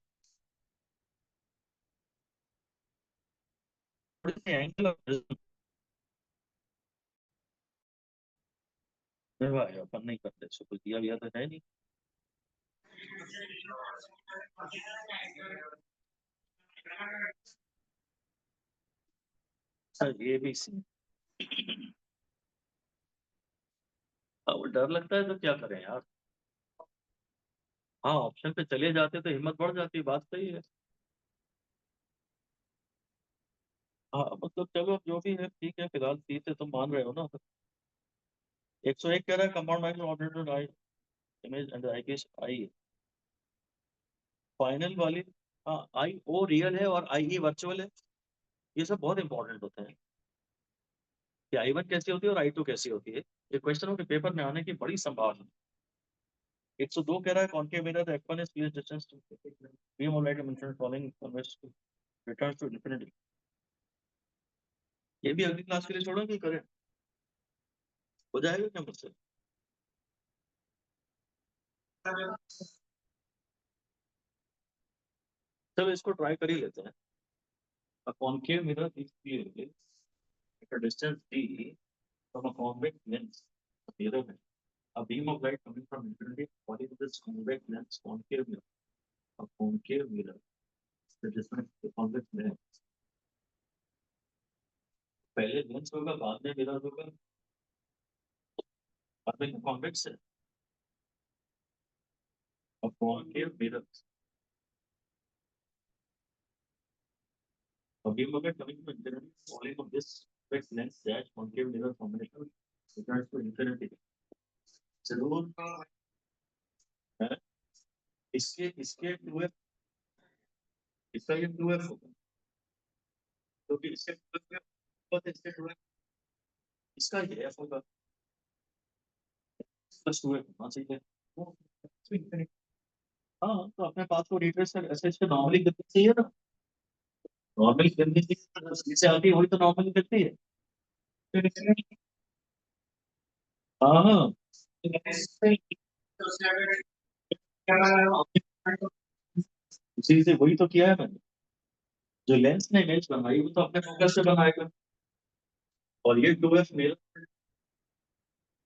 एंगल भाई अपन नहीं करते, इसको कुछ दिया गया तो है नहीं। सर ये भी सी, अब डर लगता है तो क्या करें यार। हाँ ऑप्शन पे चले जाते तो हिम्मत बढ़ जाती, बात सही है। हाँ मतलब चलो जो भी है ठीक है, फिलहाल सी से तुम मान रहे हो ना। 101 कह रहा है compound micro ordinated eye image and eye की आई फाइनल वाली। हाँ आई ओ रियल है और आई ई वर्चुअल है, ये सब बहुत इंपॉर्टेंट होते हैं कि आई वन कैसी होती है और आई टू कैसी होती है। ये क्वेश्चनों के पेपर में आने की बड़ी संभावना है। 102 कह रहा है concave mirror f1 is least distance to beam of light emission falling convex returns to infinity। ये भी अगली क्लास के लिए छोड़ो कि करें, हो जाएगा क्या मुझसे। चलो इसको ट्राई कर ही लेते हैं। A concave mirror is clearly at a distance d from a convex lens. The other way, a beam of light coming from infinity falling to this convex lens, concave mirror. A concave mirror is the distance to the convex lens. पहले lens होगा, बाद में mirror होगा, बाद में convex है। A concave mirror. A beam of light coming from infinity falling on this convex lens dash concave mirror combination returns to infinity. जरूर है। इसके 2f, इसका ये 2f होगा, क्योंकि इसके 2f इसके 2f, इसका ये f होगा प्लस 2f होना चाहिए। हाँ, तो अपने पास को रिट्रेस कर ऐसे इसके नॉर्मली करनी चाहिए ना, नॉर्मली करनी चाहिए, जिससे आती है वही तो नॉर्मली करती है। हाँ हाँ, उसी से वही तो किया है मैंने। जो लेंस ने इमेज बनाई वो तो अपने फोकस से बनाएगा, और ये 2f मेरा,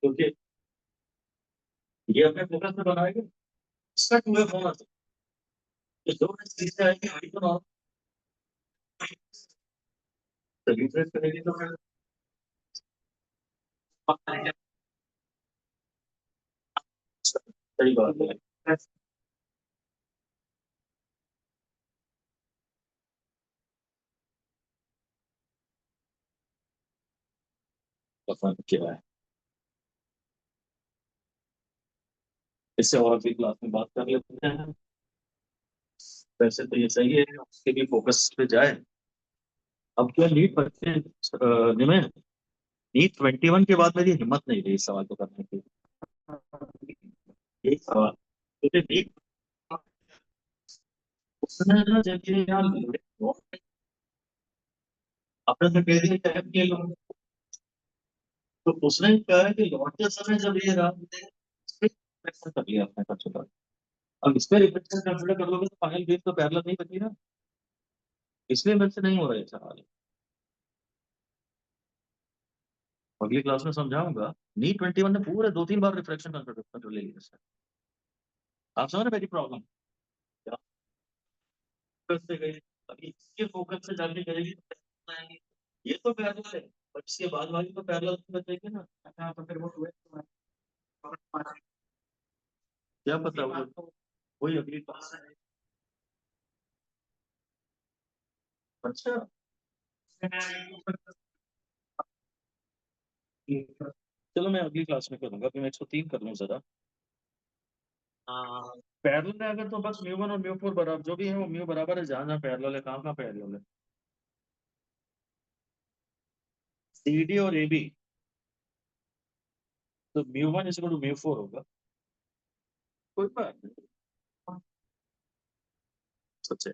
क्योंकि ये अपने फोकस से बनाएगा, इसका 2f होना चाहिए। जो चीज से आएगी वही तो नॉर्मल रिट्रेस करेगी तो फिर सही बात है। पता नहीं क्या है, इससे और भी क्लास में बात कर लेते हैं। वैसे तो ये सही है, उसके भी फोकस पे जाए। अब क्या नीट बच्चे निमे नीट 21 के बाद मेरी हिम्मत नहीं रही इस सवाल को करने की। यही सवाल, क्योंकि नीट उसने ना जब ये यार अपने से कह दिया टाइप के लोग, तो उसने कहा कि लौटते समय जब ये रात रिफ्लेक्शन कर लिया अपने कंसिडर। अब इस पे रिफ्लेक्शन कंसिडर कर लोगे तो फाइनल वेव तो पैरेलल नहीं बची ना, इसलिए मेरे से नहीं हो रहा है सवाल। अगली क्लास में समझाऊंगा। नीट 21 ने पूरे 2-3 बार रिफ्लेक्शन कंसिडर ले लिया सर। आप समझ रहे मेरी प्रॉब्लम क्या? फोकस से गई, अभी इसके फोकस से जाके करेगी ये तो पैरेलल है, और इसके बाद वाली तो पैरेलल बचेगी ना। अच्छा, तो फिर वो क्या पता वो वही अगली क्लास है। अच्छा, चलो मैं अगली क्लास में करूंगा, अभी मैं 103 कर लूँ जरा। पैरेलल है अगर तो बस म्यू 1 और म्यू 4 बराबर, जो भी है वो म्यू बराबर है, जहाँ जहाँ पैरेलल है, कहाँ कहाँ पैरेलल है। सी डी और ए बी, तो mu 1 is equal to mu 4 होगा, कोई बात नहीं। सच है,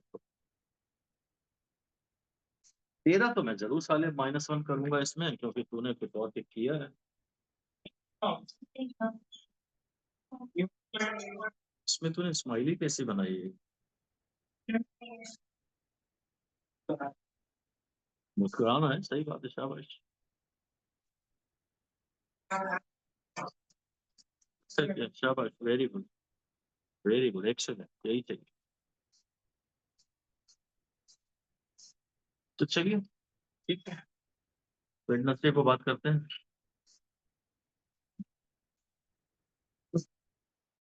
तेरा तो मैं जरूर साले -1 करूंगा इसमें, क्योंकि तूने कुछ और टिक किया है। इसमें तूने स्माइली कैसी बनाई है? मुस्कुराना है, सही बात है, शाबाश। सही है, शाबाश, very good, very good, excellent, यही चाहिए। तो चलिए, ठीक है, वेडनेसडे को बात करते हैं।